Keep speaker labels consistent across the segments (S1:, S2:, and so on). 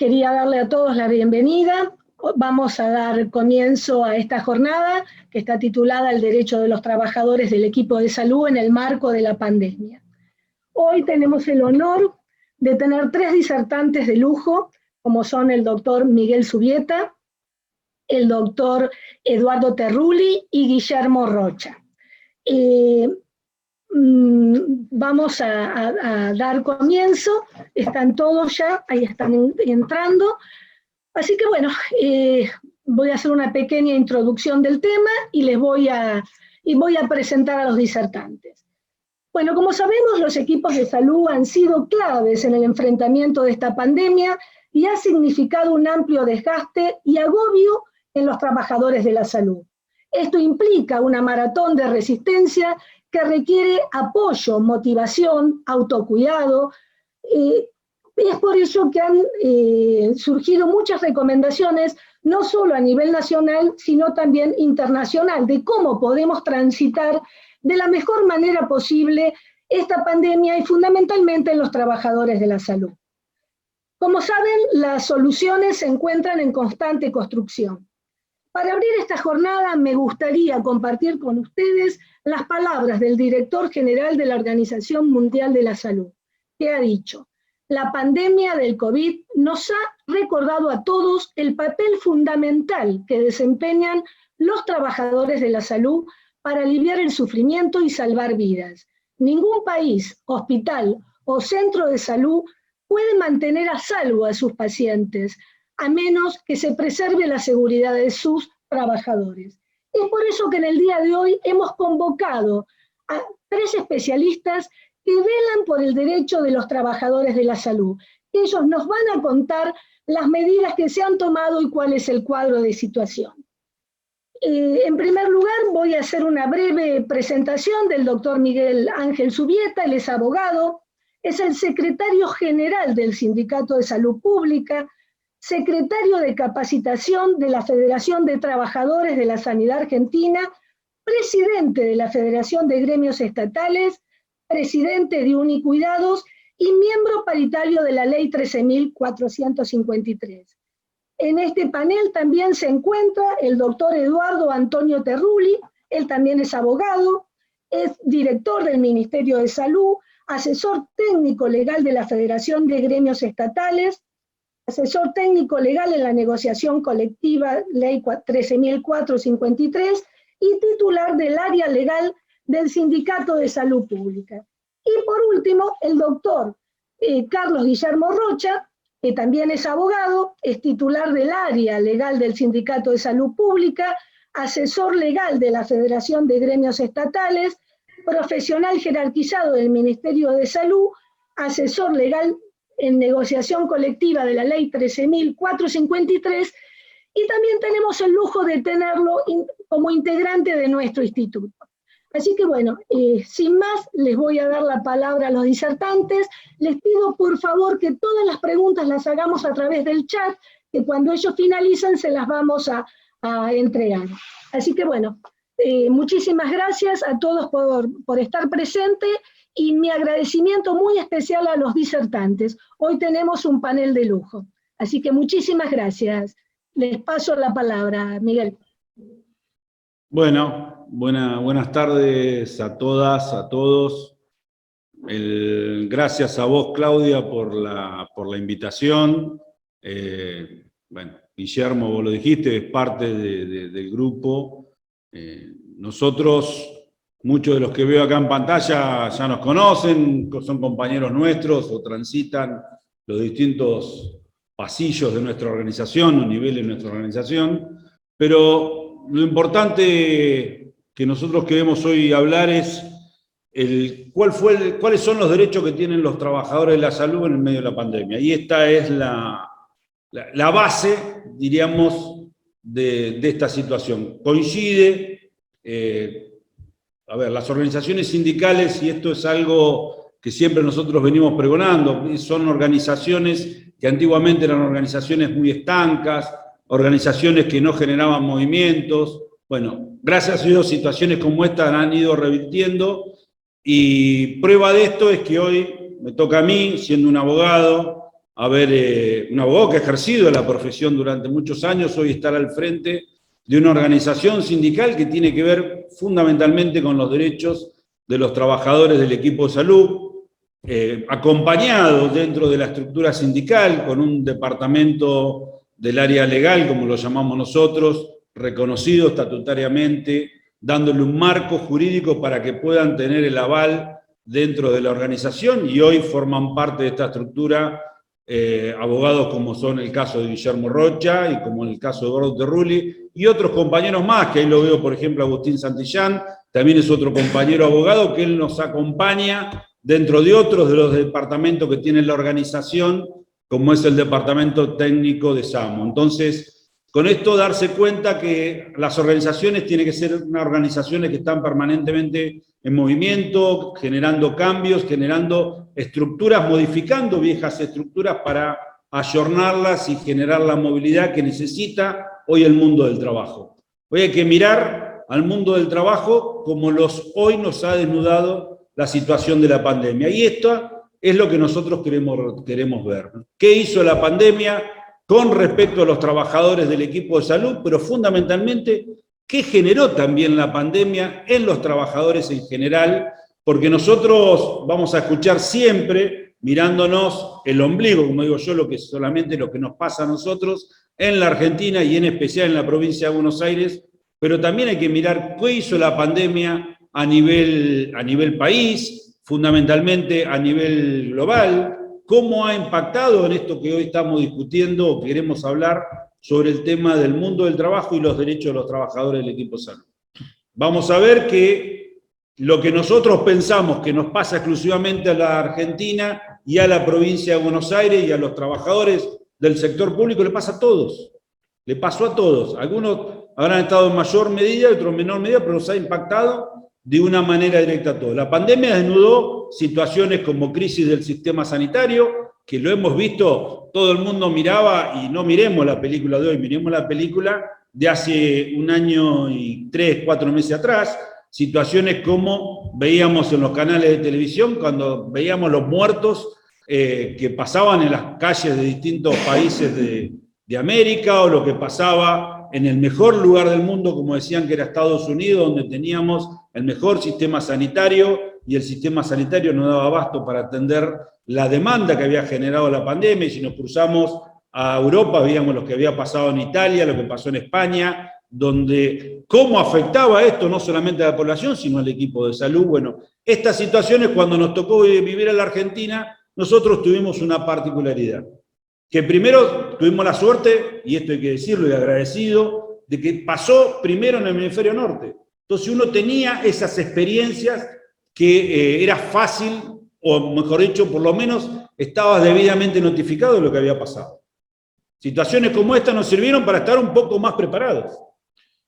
S1: Quería darle a todos la bienvenida. Vamos a dar comienzo a esta jornada que está titulada El derecho de los trabajadores del equipo de salud en el marco de la pandemia. Hoy tenemos el honor de tener 3 disertantes de lujo, como son el doctor Miguel Subieta, el doctor Eduardo Terrulli y Guillermo Rocha. Vamos a dar comienzo, están todos ya, ahí están entrando. Así que bueno, voy a hacer una pequeña introducción del tema y voy a presentar a los disertantes. Bueno, como sabemos, los equipos de salud han sido claves en el enfrentamiento de esta pandemia y ha significado un amplio desgaste y agobio en los trabajadores de la salud. Esto implica una maratón de resistencia que requiere apoyo, motivación, autocuidado. Es por eso que han surgido muchas recomendaciones, no solo a nivel nacional, sino también internacional, de cómo podemos transitar de la mejor manera posible esta pandemia y fundamentalmente en los trabajadores de la salud. Como saben, las soluciones se encuentran en constante construcción. Para abrir esta jornada me gustaría compartir con ustedes las palabras del director general de la Organización Mundial de la Salud, que ha dicho: la pandemia del COVID nos ha recordado a todos el papel fundamental que desempeñan los trabajadores de la salud para aliviar el sufrimiento y salvar vidas. Ningún país, hospital o centro de salud puede mantener a salvo a sus pacientes, a menos que se preserve la seguridad de sus trabajadores. Es por eso que en el día de hoy hemos convocado a 3 especialistas que velan por el derecho de los trabajadores de la salud. Ellos nos van a contar las medidas que se han tomado y cuál es el cuadro de situación. En primer lugar, voy a hacer una breve presentación del doctor Miguel Ángel Subieta. Él es abogado, es el secretario general del Sindicato de Salud Pública, secretario de Capacitación de la Federación de Trabajadores de la Sanidad Argentina, presidente de la Federación de Gremios Estatales, presidente de Unicuidados y miembro paritario de la Ley 13.453. En este panel también se encuentra el doctor Eduardo Antonio Terrulli. Él también es abogado, es director del Ministerio de Salud, asesor técnico legal de la Federación de Gremios Estatales, asesor técnico legal en la negociación colectiva Ley 13.453 y titular del área legal del Sindicato de Salud Pública. Y por último, el doctor Carlos Guillermo Rocha, que también es abogado, es titular del área legal del Sindicato de Salud Pública, asesor legal de la Federación de Gremios Estatales, profesional jerarquizado del Ministerio de Salud, asesor legal en negociación colectiva de la Ley 13.453, y también tenemos el lujo de tenerlo como integrante de nuestro instituto. Así que bueno, sin más, les voy a dar la palabra a los disertantes. Les pido por favor que todas las preguntas las hagamos a través del chat, que cuando ellos finalicen se las vamos a entregar. Así que bueno, muchísimas gracias a todos por estar presentes y mi agradecimiento muy especial a los disertantes. Hoy tenemos un panel de lujo. Así que muchísimas gracias. Les paso la palabra, Miguel.
S2: Bueno, buenas tardes a todas, a todos. Gracias a vos, Claudia, por la invitación. Bueno, Guillermo, vos lo dijiste, es parte del grupo. Nosotros, muchos de los que veo acá en pantalla ya nos conocen, son compañeros nuestros o transitan los distintos pasillos de nuestra organización, o niveles de nuestra organización, pero lo importante que nosotros queremos hoy hablar es cuáles son los derechos que tienen los trabajadores de la salud en el medio de la pandemia. Y esta es la base, diríamos, de esta situación. Coincide, las organizaciones sindicales, y esto es algo que siempre nosotros venimos pregonando, son organizaciones que antiguamente eran organizaciones muy estancas, organizaciones que no generaban movimientos. Bueno, gracias a Dios, situaciones como esta han ido revirtiendo, y prueba de esto es que hoy me toca a mí, siendo un abogado, un abogado que ha ejercido la profesión durante muchos años, hoy estar al frente de una organización sindical que tiene que ver fundamentalmente con los derechos de los trabajadores del equipo de salud, acompañado dentro de la estructura sindical con un departamento del área legal, como lo llamamos nosotros, reconocido estatutariamente, dándole un marco jurídico para que puedan tener el aval dentro de la organización, y hoy forman parte de esta estructura abogados como son el caso de Guillermo Rocha y como el caso de Eduardo Terrulli y otros compañeros más, que ahí lo veo, por ejemplo, Agustín Santillán, también es otro compañero abogado que él nos acompaña dentro de otros de los departamentos que tiene la organización, como es el departamento técnico de SAMO. Entonces, con esto darse cuenta que las organizaciones tienen que ser unas organizaciones que están permanentemente en movimiento, generando cambios, generando estructuras, modificando viejas estructuras para ayornarlas y generar la movilidad que necesita hoy el mundo del trabajo. Hoy hay que mirar al mundo del trabajo como hoy nos ha desnudado la situación de la pandemia. Y esto es lo que nosotros queremos ver. ¿Qué hizo la pandemia con respecto a los trabajadores del equipo de salud? Pero fundamentalmente, ¿qué generó también la pandemia en los trabajadores en general? Porque nosotros vamos a escuchar siempre, mirándonos el ombligo, como digo yo, solamente lo que nos pasa a nosotros en la Argentina y en especial en la provincia de Buenos Aires, pero también hay que mirar qué hizo la pandemia a nivel país, fundamentalmente a nivel global, cómo ha impactado en esto que hoy estamos discutiendo o queremos hablar sobre el tema del mundo del trabajo y los derechos de los trabajadores del equipo de salud. Vamos a ver que lo que nosotros pensamos que nos pasa exclusivamente a la Argentina y a la provincia de Buenos Aires y a los trabajadores del sector público le pasa a todos. Le pasó a todos. Algunos habrán estado en mayor medida, otros en menor medida, pero nos ha impactado de una manera directa a todos. La pandemia desnudó situaciones como crisis del sistema sanitario, que lo hemos visto, todo el mundo miraba, y no miremos la película de hoy, miremos la película de hace 1 año y 3, 4 meses atrás, situaciones como veíamos en los canales de televisión, cuando veíamos los muertos que pasaban en las calles de distintos países de América, o lo que pasaba en el mejor lugar del mundo, como decían que era Estados Unidos, donde teníamos el mejor sistema sanitario, y el sistema sanitario no daba abasto para atender la demanda que había generado la pandemia. Y si nos cruzamos a Europa, veíamos lo que había pasado en Italia, lo que pasó en España, donde cómo afectaba esto no solamente a la población, sino al equipo de salud. Bueno, estas situaciones, cuando nos tocó vivir en la Argentina, nosotros tuvimos una particularidad, que primero tuvimos la suerte, y esto hay que decirlo y agradecido, de que pasó primero en el hemisferio norte. Entonces uno tenía esas experiencias que era fácil, o mejor dicho, por lo menos estabas debidamente notificado de lo que había pasado. Situaciones como esta nos sirvieron para estar un poco más preparados.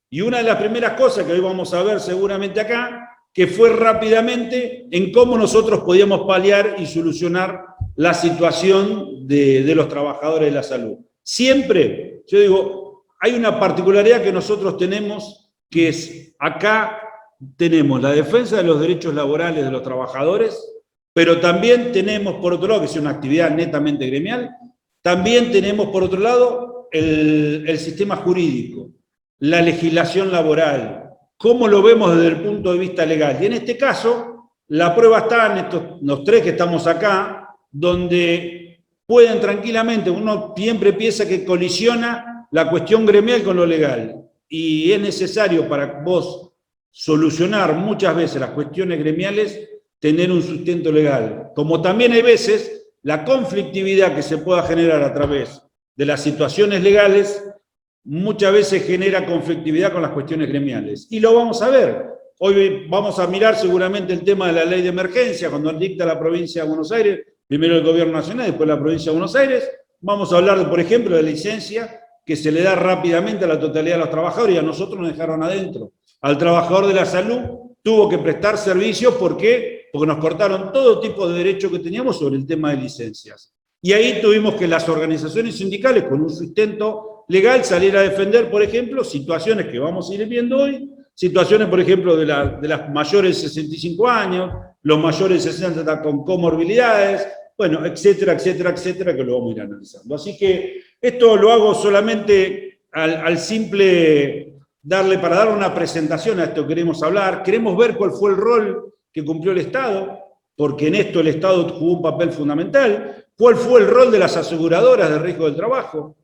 S2: Y una de las primeras cosas que hoy vamos a ver seguramente acá, que fue rápidamente en cómo nosotros podíamos paliar y solucionar la situación de los trabajadores de la salud. Siempre, yo digo, hay una particularidad que nosotros tenemos, que es acá tenemos la defensa de los derechos laborales de los trabajadores, pero también tenemos, por otro lado, que es una actividad netamente gremial, también tenemos, por otro lado, el sistema jurídico, la legislación laboral, cómo lo vemos desde el punto de vista legal. Y en este caso, la prueba está en los 3 que estamos acá, donde pueden tranquilamente, uno siempre piensa que colisiona la cuestión gremial con lo legal, y es necesario para vos solucionar muchas veces las cuestiones gremiales, tener un sustento legal. Como también hay veces la conflictividad que se pueda generar a través de las situaciones legales, muchas veces genera conflictividad con las cuestiones gremiales. Y lo vamos a ver. Hoy vamos a mirar seguramente el tema de la ley de emergencia, cuando dicta la provincia de Buenos Aires, primero el gobierno nacional, después la provincia de Buenos Aires. Vamos a hablar, por ejemplo, de la licencia que se le da rápidamente a la totalidad de los trabajadores, y a nosotros nos dejaron adentro. Al trabajador de la salud tuvo que prestar servicios, ¿por qué? Porque nos cortaron todo tipo de derechos que teníamos sobre el tema de licencias. Y ahí tuvimos que las organizaciones sindicales, con un sustento legal, salir a defender, por ejemplo, situaciones que vamos a ir viendo hoy, situaciones, por ejemplo, de las mayores de 65 años, los mayores de 60 con comorbilidades, bueno, etcétera, etcétera, etcétera, que lo vamos a ir analizando. Así que esto lo hago solamente al simple para dar una presentación a esto que queremos hablar. Queremos ver cuál fue el rol que cumplió el Estado, porque en esto el Estado jugó un papel fundamental. ¿Cuál fue el rol de las aseguradoras de riesgo del trabajo?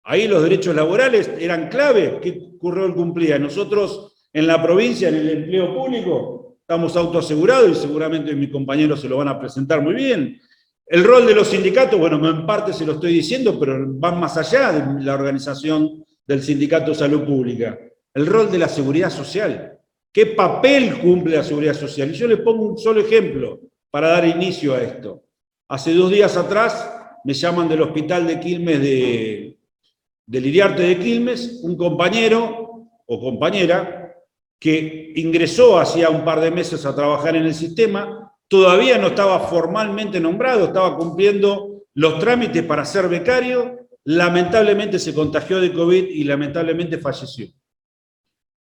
S2: Ahí los derechos laborales eran clave. ¿Qué rol cumplía? Nosotros en la provincia, en el empleo público, estamos autoasegurados y seguramente mis compañeros se lo van a presentar muy bien. El rol de los sindicatos, bueno, en parte se lo estoy diciendo, pero van más allá de la organización del Sindicato de Salud Pública. El rol de la seguridad social. ¿Qué papel cumple la seguridad social? Y yo les pongo un solo ejemplo para dar inicio a esto. Hace 2 días atrás me llaman del hospital de Quilmes, del Iriarte de Quilmes, un compañero o compañera que ingresó hacía un par de meses a trabajar en el sistema, todavía no estaba formalmente nombrado, estaba cumpliendo los trámites para ser becario, lamentablemente se contagió de COVID y lamentablemente falleció.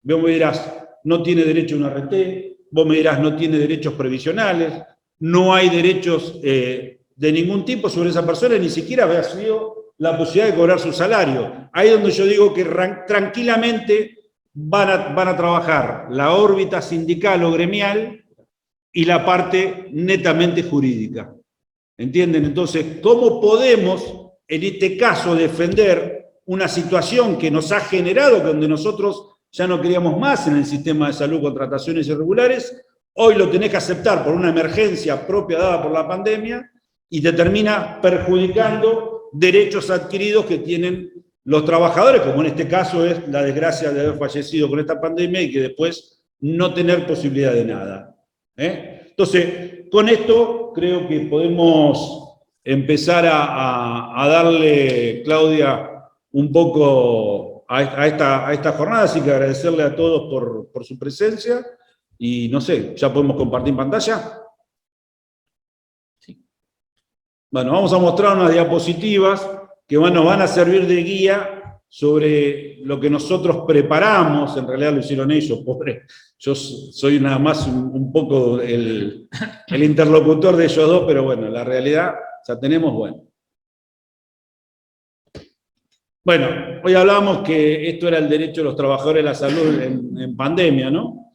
S2: Vos me dirás, no tiene derecho a una RT, vos me dirás, no tiene derechos previsionales, no hay derechos de ningún tipo sobre esa persona, ni siquiera había sido la posibilidad de cobrar su salario. Ahí es donde yo digo que tranquilamente van a trabajar la órbita sindical o gremial y la parte netamente jurídica. ¿Entienden? Entonces, ¿cómo podemos, en este caso, defender una situación que nos ha generado, donde nosotros ya no queríamos más en el sistema de salud contrataciones irregulares? Hoy lo tenés que aceptar por una emergencia propia dada por la pandemia y te termina perjudicando derechos adquiridos que tienen los trabajadores, como en este caso es la desgracia de haber fallecido con esta pandemia y que después no tener posibilidad de nada. Entonces, con esto creo que podemos empezar a darle, Claudia, un poco a esta jornada, así que agradecerle a todos por su presencia y no sé, ¿ya podemos compartir pantalla? Sí. Bueno, vamos a mostrar unas diapositivas que nos van a servir de guía sobre lo que nosotros preparamos. En realidad lo hicieron ellos, pobre. Yo soy nada más un poco el interlocutor de ellos dos, pero bueno, la realidad ya tenemos, Bueno, hoy hablábamos que esto era el derecho de los trabajadores de la salud en pandemia, ¿no?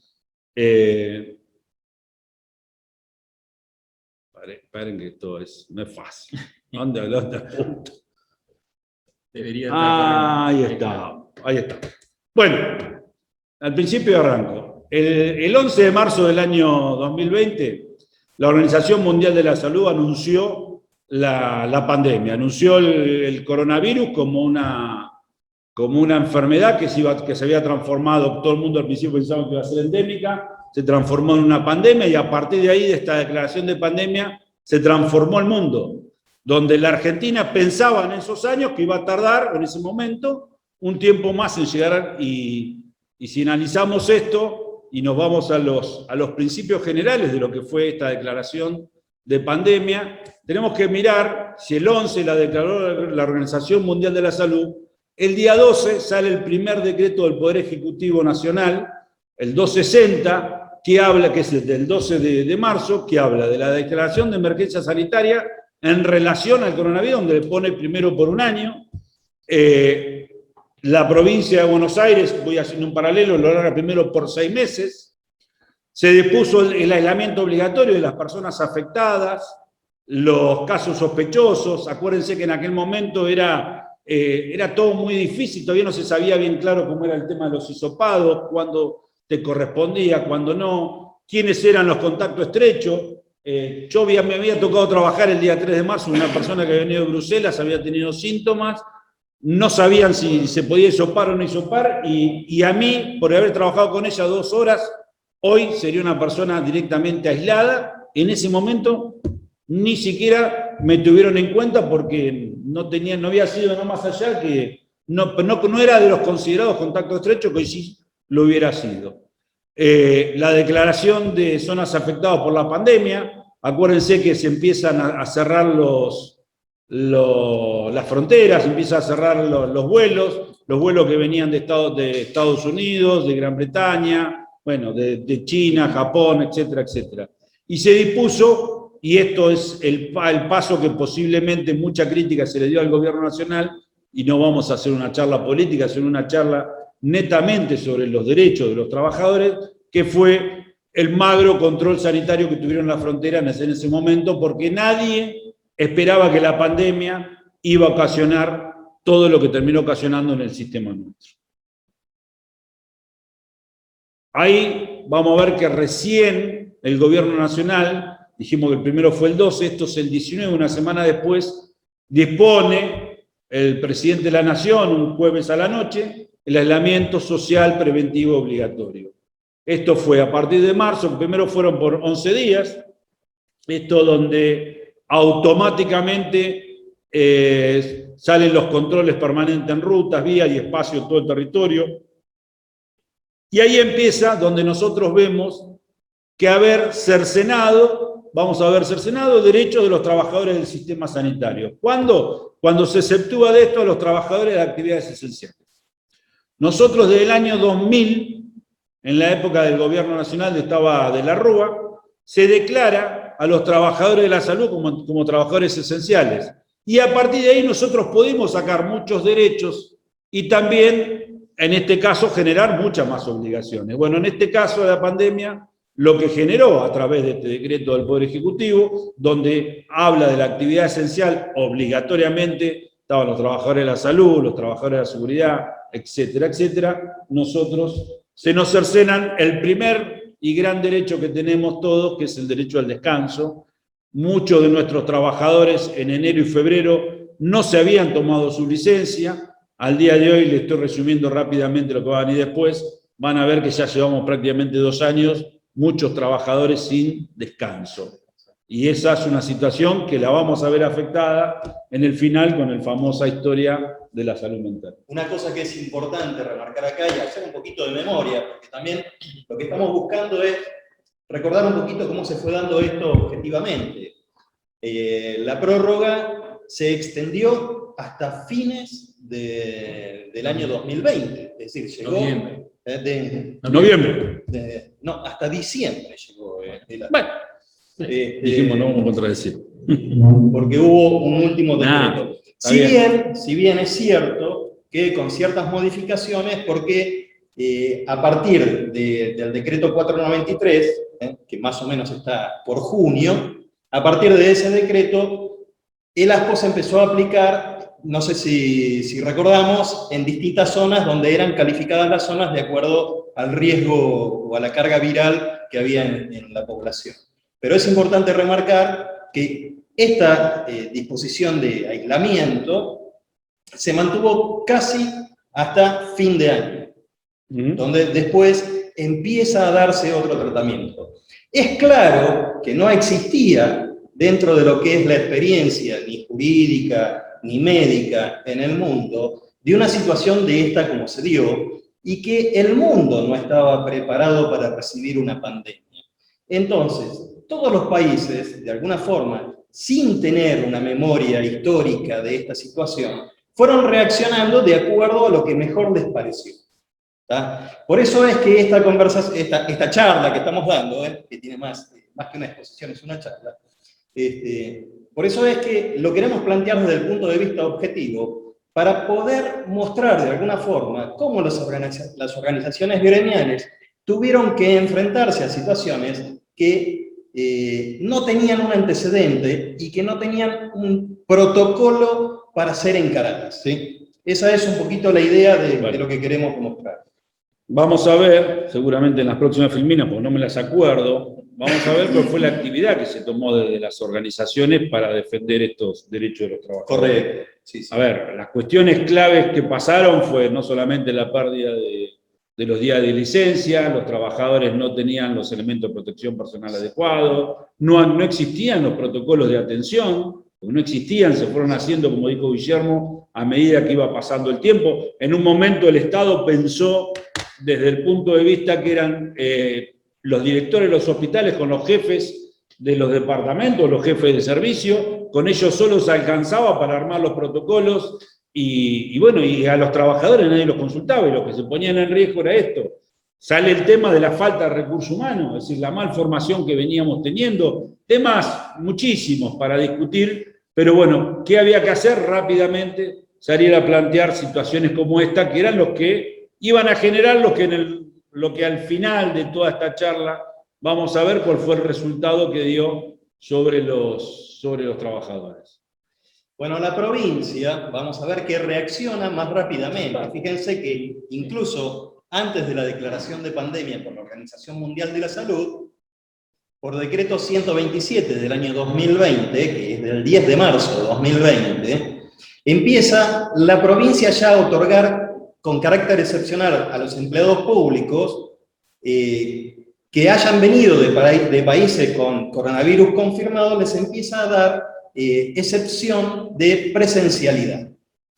S2: Esperen que esto no es fácil. ¿Dónde apunto?
S3: Debería estar
S2: ahí está. Bueno, al principio arranco. El 11 de marzo del año 2020, la Organización Mundial de la Salud anunció la pandemia, anunció el coronavirus como una enfermedad que se había transformado, todo el mundo al principio pensaba que iba a ser endémica, se transformó en una pandemia y a partir de ahí, de esta declaración de pandemia, se transformó el mundo, donde la Argentina pensaba en esos años que iba a tardar, en ese momento, un tiempo más en llegar, y si analizamos esto y nos vamos a los principios generales de lo que fue esta declaración de pandemia, tenemos que mirar si el 11 la declaró la Organización Mundial de la Salud, el día 12 sale el primer decreto del Poder Ejecutivo Nacional, el 260, que es del 12 de marzo, que habla de la declaración de emergencia sanitaria en relación al coronavirus, donde le pone primero por un año. La provincia de Buenos Aires, voy haciendo un paralelo, lo hará primero por 6 meses. Se dispuso el aislamiento obligatorio de las personas afectadas, los casos sospechosos. Acuérdense que en aquel momento era todo muy difícil, todavía no se sabía bien claro cómo era el tema de los hisopados, cuándo te correspondía, cuándo no, quiénes eran los contactos estrechos. Me había tocado trabajar el día 3 de marzo, una persona que había venido de Bruselas, había tenido síntomas, no sabían si se podía hisopar o no hisopar, y a mí, por haber trabajado con ella 2 horas, hoy sería una persona directamente aislada. En ese momento ni siquiera me tuvieron en cuenta porque no había sido no más allá que no era de los considerados contactos estrechos, que hoy sí lo hubiera sido. La declaración de zonas afectadas por la pandemia, acuérdense que se empiezan a cerrar las fronteras, se empiezan a cerrar los vuelos que venían de Estados Unidos, de Gran Bretaña, bueno, de China, Japón, etcétera, etcétera. Y se dispuso y esto es el paso que posiblemente mucha crítica se le dio al gobierno nacional, y no vamos a hacer una charla política, sino una charla netamente sobre los derechos de los trabajadores, que fue el magro control sanitario que tuvieron la frontera en ese momento, porque nadie esperaba que la pandemia iba a ocasionar todo lo que terminó ocasionando en el sistema nuestro. Ahí vamos a ver que recién el gobierno nacional, dijimos que el primero fue el 12, esto es el 19, una semana después, dispone el presidente de la Nación, un jueves a la noche, el aislamiento social preventivo obligatorio. Esto fue a partir de marzo, primero fueron por 11 días, esto donde automáticamente salen los controles permanentes en rutas, vías y espacio en todo el territorio. Y ahí empieza donde nosotros vemos que vamos a haber cercenado derechos de los trabajadores del sistema sanitario. ¿Cuándo? Cuando se exceptúa de esto a los trabajadores de actividades esenciales. Nosotros desde el año 2000, en la época del gobierno nacional estaba de la Rúa, se declara a los trabajadores de la salud como trabajadores esenciales. Y a partir de ahí nosotros pudimos sacar muchos derechos y también, en este caso, generar muchas más obligaciones. Bueno, en este caso de la pandemia, lo que generó a través de este decreto del Poder Ejecutivo, donde habla de la actividad esencial obligatoriamente, estaban los trabajadores de la salud, los trabajadores de la seguridad, etcétera, etcétera, se nos cercenan el primer y gran derecho que tenemos todos, que es el derecho al descanso. Muchos de nuestros trabajadores en enero y febrero no se habían tomado su licencia. Al día de hoy, les estoy resumiendo rápidamente lo que va a venir después, van a ver que ya llevamos prácticamente 2 años, muchos trabajadores sin descanso. Y esa es una situación que la vamos a ver afectada en el final con la famosa historia de la salud mental.
S4: Una cosa que es importante remarcar acá y hacer un poquito de memoria, porque también lo que estamos buscando es recordar un poquito cómo se fue dando esto objetivamente. La prórroga se extendió hasta fines del año 2020, es decir, llegó...
S2: Noviembre.
S4: No, hasta diciembre llegó.
S2: Bueno, dijimos, no vamos a contradecir.
S4: Porque hubo un último decreto. Si bien es cierto que con ciertas modificaciones, porque a partir del decreto 493, que más o menos está por junio, a partir de ese decreto, el ASPO se empezó a aplicar, no sé si recordamos, en distintas zonas donde eran calificadas las zonas de acuerdo al riesgo o a la carga viral que había en la población. Pero es importante remarcar que esta disposición de aislamiento se mantuvo casi hasta fin de año, donde después empieza a darse otro tratamiento. Es claro que no existía dentro de lo que es la experiencia, ni jurídica, ni médica en el mundo, de una situación de esta como se dio, y que el mundo no estaba preparado para recibir una pandemia. Entonces, todos los países, de alguna forma, sin tener una memoria histórica de esta situación, fueron reaccionando de acuerdo a lo que mejor les pareció. ¿Tá? Por eso es que esta charla que estamos dando, que tiene más que una exposición, es una charla, por eso es que lo queremos plantear desde el punto de vista objetivo, para poder mostrar de alguna forma cómo las organizaciones gremiales tuvieron que enfrentarse a situaciones que no tenían un antecedente y que no tenían un protocolo para ser encaradas, ¿sí? Esa es un poquito la idea de lo que queremos mostrar.
S2: Vamos a ver, seguramente en las próximas filminas, porque no me las acuerdo, vamos a ver cuál fue la actividad que se tomó desde las organizaciones para defender estos derechos de los trabajadores.
S4: Correcto. Sí, sí.
S2: A ver, las cuestiones claves que pasaron fue no solamente la pérdida de los días de licencia, los trabajadores no tenían los elementos de protección personal adecuados, no existían los protocolos de atención, no existían, se fueron haciendo, como dijo Guillermo, a medida que iba pasando el tiempo. En un momento el Estado pensó desde el punto de vista que eran los directores de los hospitales con los jefes de los departamentos, los jefes de servicio, con ellos solos alcanzaba para armar los protocolos y bueno, y a los trabajadores nadie los consultaba y lo que se ponían en riesgo era esto. sale el tema de la falta de recursos humanos, es decir, la malformación que veníamos teniendo, temas muchísimos para discutir, pero bueno, ¿qué había que hacer? Rápidamente salir a plantear situaciones como esta, que eran los que iban a generar lo que al final de toda esta charla vamos a ver cuál fue el resultado que dio sobre los trabajadores.
S4: Bueno, la provincia, vamos a ver que reacciona más rápidamente. Fíjense que incluso antes de la declaración de pandemia por la Organización Mundial de la Salud, por decreto 127 del año 2020, que es del 10 de marzo de 2020, empieza la provincia ya a otorgar con carácter excepcional a los empleados públicos que hayan venido de países con coronavirus confirmado, les empieza a dar excepción de presencialidad,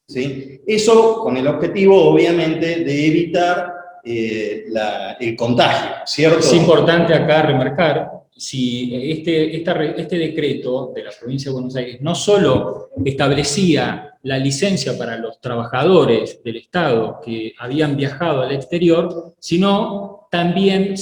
S4: ¿sí? Eso con el objetivo, obviamente, de evitar el contagio, ¿cierto?
S3: Es importante acá remarcar, si este decreto de la provincia de Buenos Aires no solo establecía la licencia para los trabajadores del Estado que habían viajado al exterior, sino también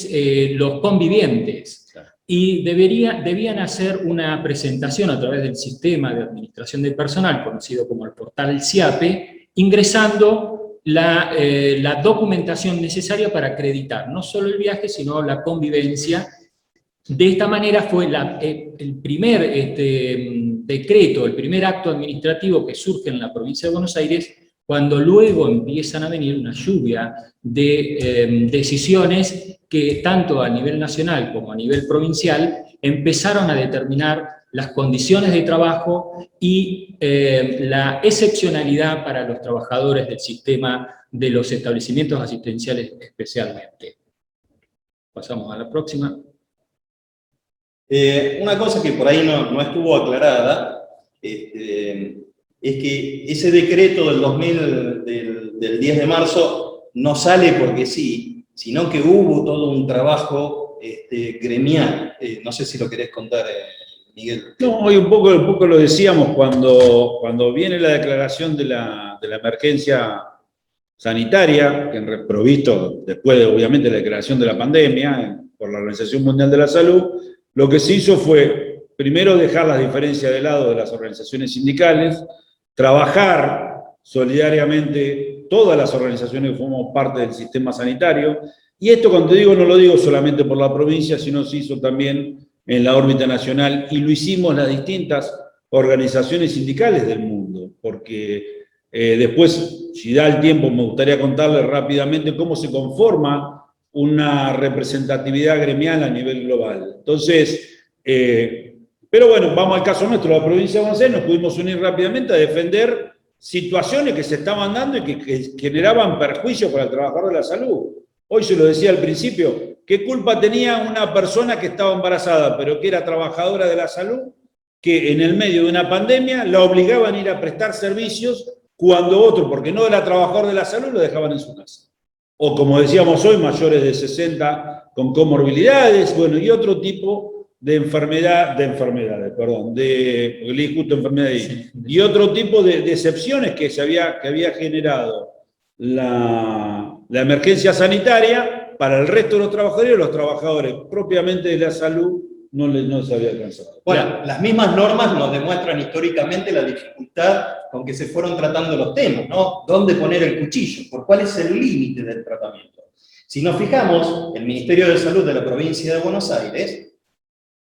S3: los convivientes. Y debían hacer una presentación a través del sistema de administración del personal, conocido como el portal SIAPE, ingresando la documentación necesaria para acreditar no solo el viaje, sino la convivencia. De esta manera fue el primer decreto, el primer acto administrativo que surge en la provincia de Buenos Aires, cuando luego empiezan a venir una lluvia de decisiones que tanto a nivel nacional como a nivel provincial empezaron a determinar las condiciones de trabajo y la excepcionalidad para los trabajadores del sistema de los establecimientos asistenciales especialmente. Pasamos a la próxima.
S4: Una cosa que por ahí no estuvo aclarada es que ese decreto del 10 de marzo no sale porque sí, sino que hubo todo un trabajo gremial. No sé si lo querés contar, Miguel.
S2: No, hoy un poco lo decíamos cuando viene la declaración de la emergencia sanitaria, que provisto después de, obviamente, la declaración de la pandemia por la Organización Mundial de la Salud, lo que se hizo fue, primero, dejar las diferencias de lado de las organizaciones sindicales, trabajar solidariamente todas las organizaciones que formamos parte del sistema sanitario, y esto, cuando digo, no lo digo solamente por la provincia, sino se hizo también en la órbita nacional, y lo hicimos las distintas organizaciones sindicales del mundo, porque después, si da el tiempo, me gustaría contarles rápidamente cómo se conforma una representatividad gremial a nivel global. Entonces, pero bueno, vamos al caso nuestro, la provincia de Buenos Aires, nos pudimos unir rápidamente a defender situaciones que se estaban dando y que generaban perjuicio para el trabajador de la salud. Hoy se lo decía al principio, ¿qué culpa tenía una persona que estaba embarazada, pero que era trabajadora de la salud, que en el medio de una pandemia la obligaban a ir a prestar servicios cuando otro, porque no era trabajador de la salud, lo dejaban en su casa? O como decíamos hoy, mayores de 60 con comorbilidades, bueno, y otro tipo de enfermedades, y otro tipo de excepciones que había generado la emergencia sanitaria para el resto de los trabajadores propiamente de la salud no se había alcanzado.
S4: Bueno, las mismas normas nos demuestran históricamente la dificultad con que se fueron tratando los temas, ¿no? ¿Dónde poner el cuchillo? ¿Por cuál es el límite del tratamiento? Si nos fijamos, el Ministerio de Salud de la provincia de Buenos Aires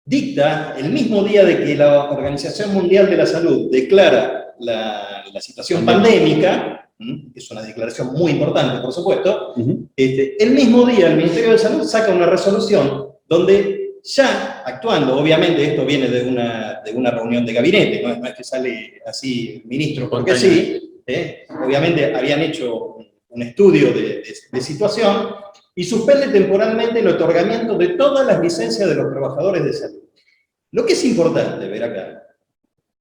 S4: dicta el mismo día de que la Organización Mundial de la Salud declara la situación pandémica, es una declaración muy importante, por supuesto, el mismo día el Ministerio de Salud saca una resolución donde ya actuando, obviamente esto viene de una reunión de gabinete, no es que sale así el ministro porque sí, obviamente habían hecho un estudio de situación y suspende temporalmente el otorgamiento de todas las licencias de los trabajadores de salud. Lo que es importante ver acá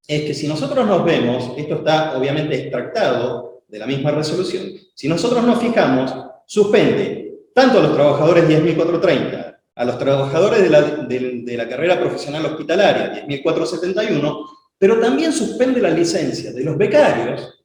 S4: es que si nosotros nos vemos, esto está obviamente extractado de la misma resolución, si nosotros nos fijamos, suspende tanto a los trabajadores 10.430, a los trabajadores de la carrera profesional hospitalaria, 10.471, pero también suspende la licencia de los becarios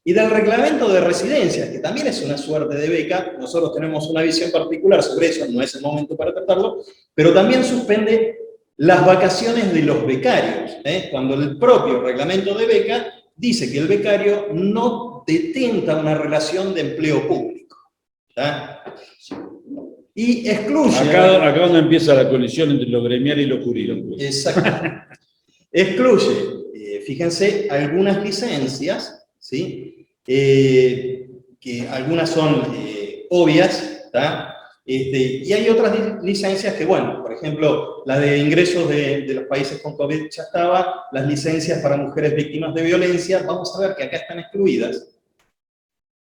S4: y del reglamento de residencias, que también es una suerte de beca. Nosotros tenemos una visión particular sobre eso, no es el momento para tratarlo, pero también suspende las vacaciones de los becarios, cuando el propio reglamento de beca dice que el becario no detenta una relación de empleo público. ¿Tá? Y excluye...
S2: Acá donde empieza la colisión entre lo gremial y lo jurídico.
S4: Exacto. Excluye, fíjense, algunas licencias, ¿sí? Que algunas son obvias, ¿tá? Y hay otras licencias que, bueno, por ejemplo, la de ingresos de los países con COVID ya estaba, las licencias para mujeres víctimas de violencia, vamos a ver que acá están excluidas,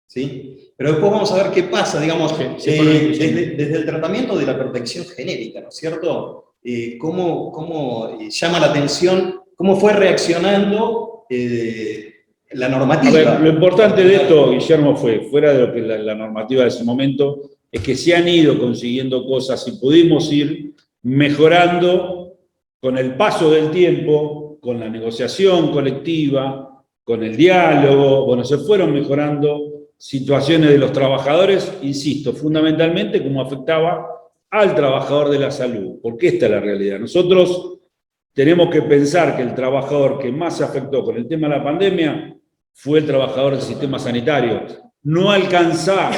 S4: ¿sí? Pero después vamos a ver qué pasa, digamos, desde el tratamiento de la protección genérica, ¿no es cierto? Cómo llama la atención, cómo fue reaccionando la normativa.
S2: A ver, lo importante de esto, Guillermo, fuera de lo que la normativa de ese momento, es que se han ido consiguiendo cosas y pudimos ir mejorando con el paso del tiempo, con la negociación colectiva, con el diálogo. Bueno, se fueron mejorando situaciones de los trabajadores, insisto, fundamentalmente como afectaba al trabajador de la salud, porque esta es la realidad. Nosotros tenemos que pensar que el trabajador que más se afectó con el tema de la pandemia fue el trabajador del sistema sanitario. Ya no alcanza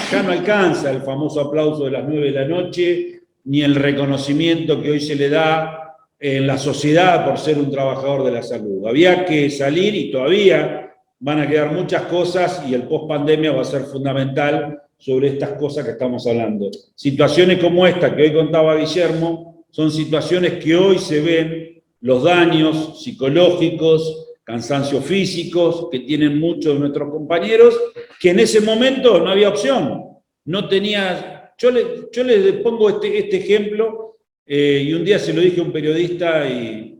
S2: el famoso aplauso de las 9 de la noche, ni el reconocimiento que hoy se le da en la sociedad por ser un trabajador de la salud. Había que salir y todavía van a quedar muchas cosas y el post-pandemia va a ser fundamental sobre estas cosas que estamos hablando. Situaciones como esta que hoy contaba Guillermo son situaciones que hoy se ven los daños psicológicos, cansancios físicos que tienen muchos de nuestros compañeros, que en ese momento no había opción. No tenía... Yo les pongo este ejemplo, y un día se lo dije a un periodista y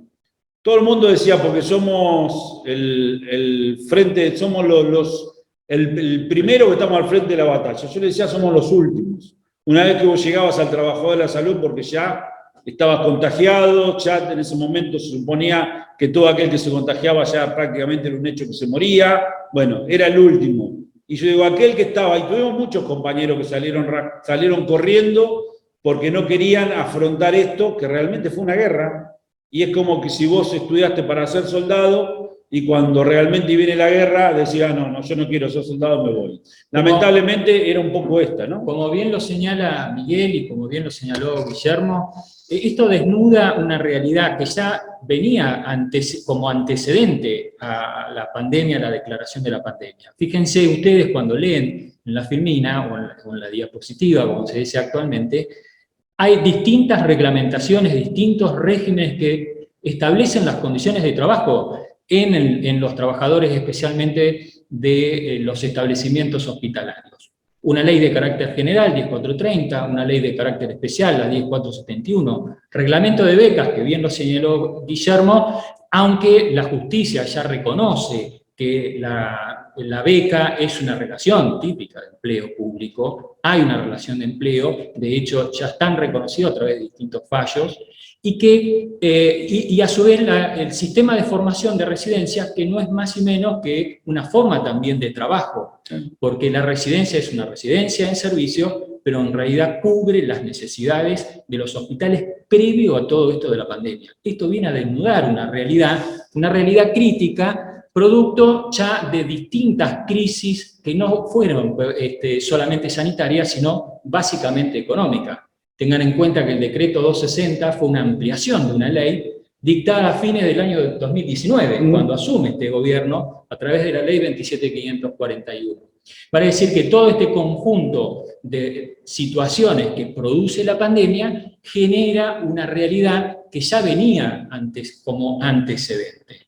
S2: todo el mundo decía, porque somos el frente, somos el primero que estamos al frente de la batalla. Yo le decía, somos los últimos. Una vez que vos llegabas al trabajador de la salud, porque ya estabas contagiado, ya en ese momento se suponía que todo aquel que se contagiaba ya prácticamente era un hecho que se moría. Bueno, era el último. Y yo digo, aquel que estaba, y tuvimos muchos compañeros que salieron corriendo porque no querían afrontar esto, que realmente fue una guerra. Y es como que si vos estudiaste para ser soldado y cuando realmente viene la guerra decías, no, yo no quiero ser soldado, me voy. Lamentablemente era un poco esta, ¿no?
S3: Como bien lo señala Miguel y como bien lo señaló Guillermo, esto desnuda una realidad que ya venía como antecedente a la pandemia, a la declaración de la pandemia. Fíjense ustedes cuando leen en la filmina o en la diapositiva, como se dice actualmente, hay distintas reglamentaciones, distintos regímenes que establecen las condiciones de trabajo en los trabajadores, especialmente de los establecimientos hospitalarios. Una ley de carácter general, 10430, una ley de carácter especial, la 10471, reglamento de becas, que bien lo señaló Guillermo, aunque la justicia ya reconoce que la beca es una relación típica de empleo público, hay una relación de empleo, de hecho ya están reconocidos a través de distintos fallos, y a su vez el sistema de formación de residencia, que no es más y menos que una forma también de trabajo, porque la residencia es una residencia en servicio, pero en realidad cubre las necesidades de los hospitales previo a todo esto de la pandemia. Esto viene a desnudar una realidad crítica, producto ya de distintas crisis que no fueron solamente sanitarias, sino básicamente económicas. Tengan en cuenta que el decreto 260 fue una ampliación de una ley dictada a fines del año 2019, cuando asume este gobierno a través de la ley 27541. Vale decir que todo este conjunto de situaciones que produce la pandemia genera una realidad que ya venía antes como antecedente.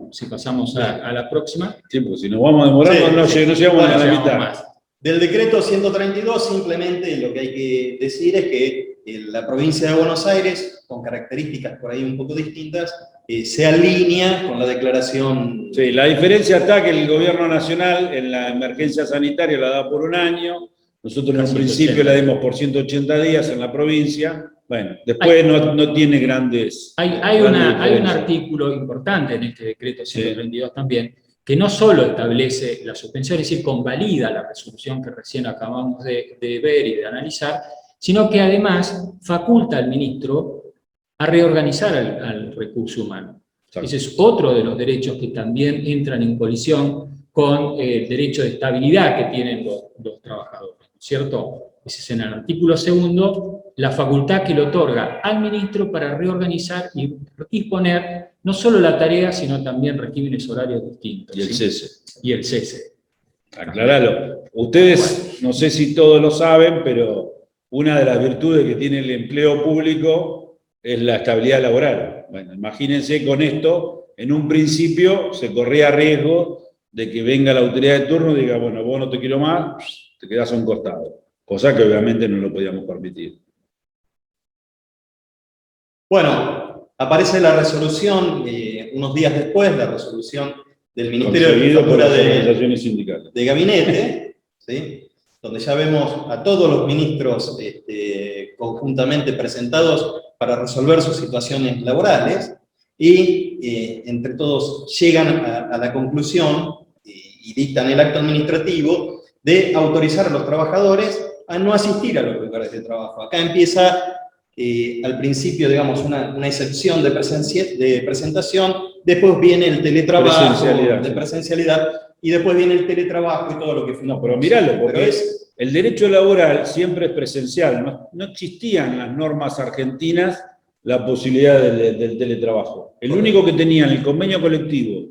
S3: Si pasamos a la próxima.
S2: Sí, porque si nos vamos a demorar, no llegamos a la mitad.
S4: Más. Del decreto 132, simplemente lo que hay que decir es que la provincia de Buenos Aires, con características por ahí un poco distintas, se alinea con la declaración.
S2: Sí, la diferencia está que el gobierno nacional en la emergencia sanitaria la da por un año, nosotros en un principio la dimos por 180 días en la provincia. Bueno, después no tiene grandes...
S3: Hay un artículo importante en este decreto 132 también, que no solo establece la suspensión, es decir, convalida la resolución que recién acabamos de ver y de analizar, sino que además faculta al ministro a reorganizar al recurso humano.
S2: Exacto.
S3: Ese es otro de los derechos que también entran en colisión con el derecho de estabilidad que tienen los trabajadores, ¿no es cierto? Ese es en el artículo 2, la facultad que le otorga al ministro para reorganizar y disponer no solo la tarea, sino también regímenes horarios distintos.
S2: Y el
S3: ¿sí?
S2: cese.
S3: Y el cese.
S2: Aclaralo. Ustedes, no sé si todos lo saben, pero una de las virtudes que tiene el empleo público es la estabilidad laboral. Bueno, imagínense con esto, en un principio se corría riesgo de que venga la autoridad de turno y diga, bueno, vos no te quiero más, te quedás a un costado. Cosa que obviamente no lo podíamos permitir.
S4: Bueno, aparece la resolución, unos días después, la resolución del Ministerio de
S2: Jefatura
S4: de Gabinete, ¿sí? Donde ya vemos a todos los ministros conjuntamente presentados para resolver sus situaciones laborales, y entre todos llegan a la conclusión y dictan el acto administrativo de autorizar a los trabajadores a no asistir a los lugares de trabajo. Acá empieza al principio, digamos, una excepción de presentación, después viene el teletrabajo, de presencialidad, y después viene el teletrabajo y todo lo que...
S2: No, pero míralo, porque el derecho laboral siempre es presencial, no existían en las normas argentinas la posibilidad del teletrabajo. El único que tenía en el convenio colectivo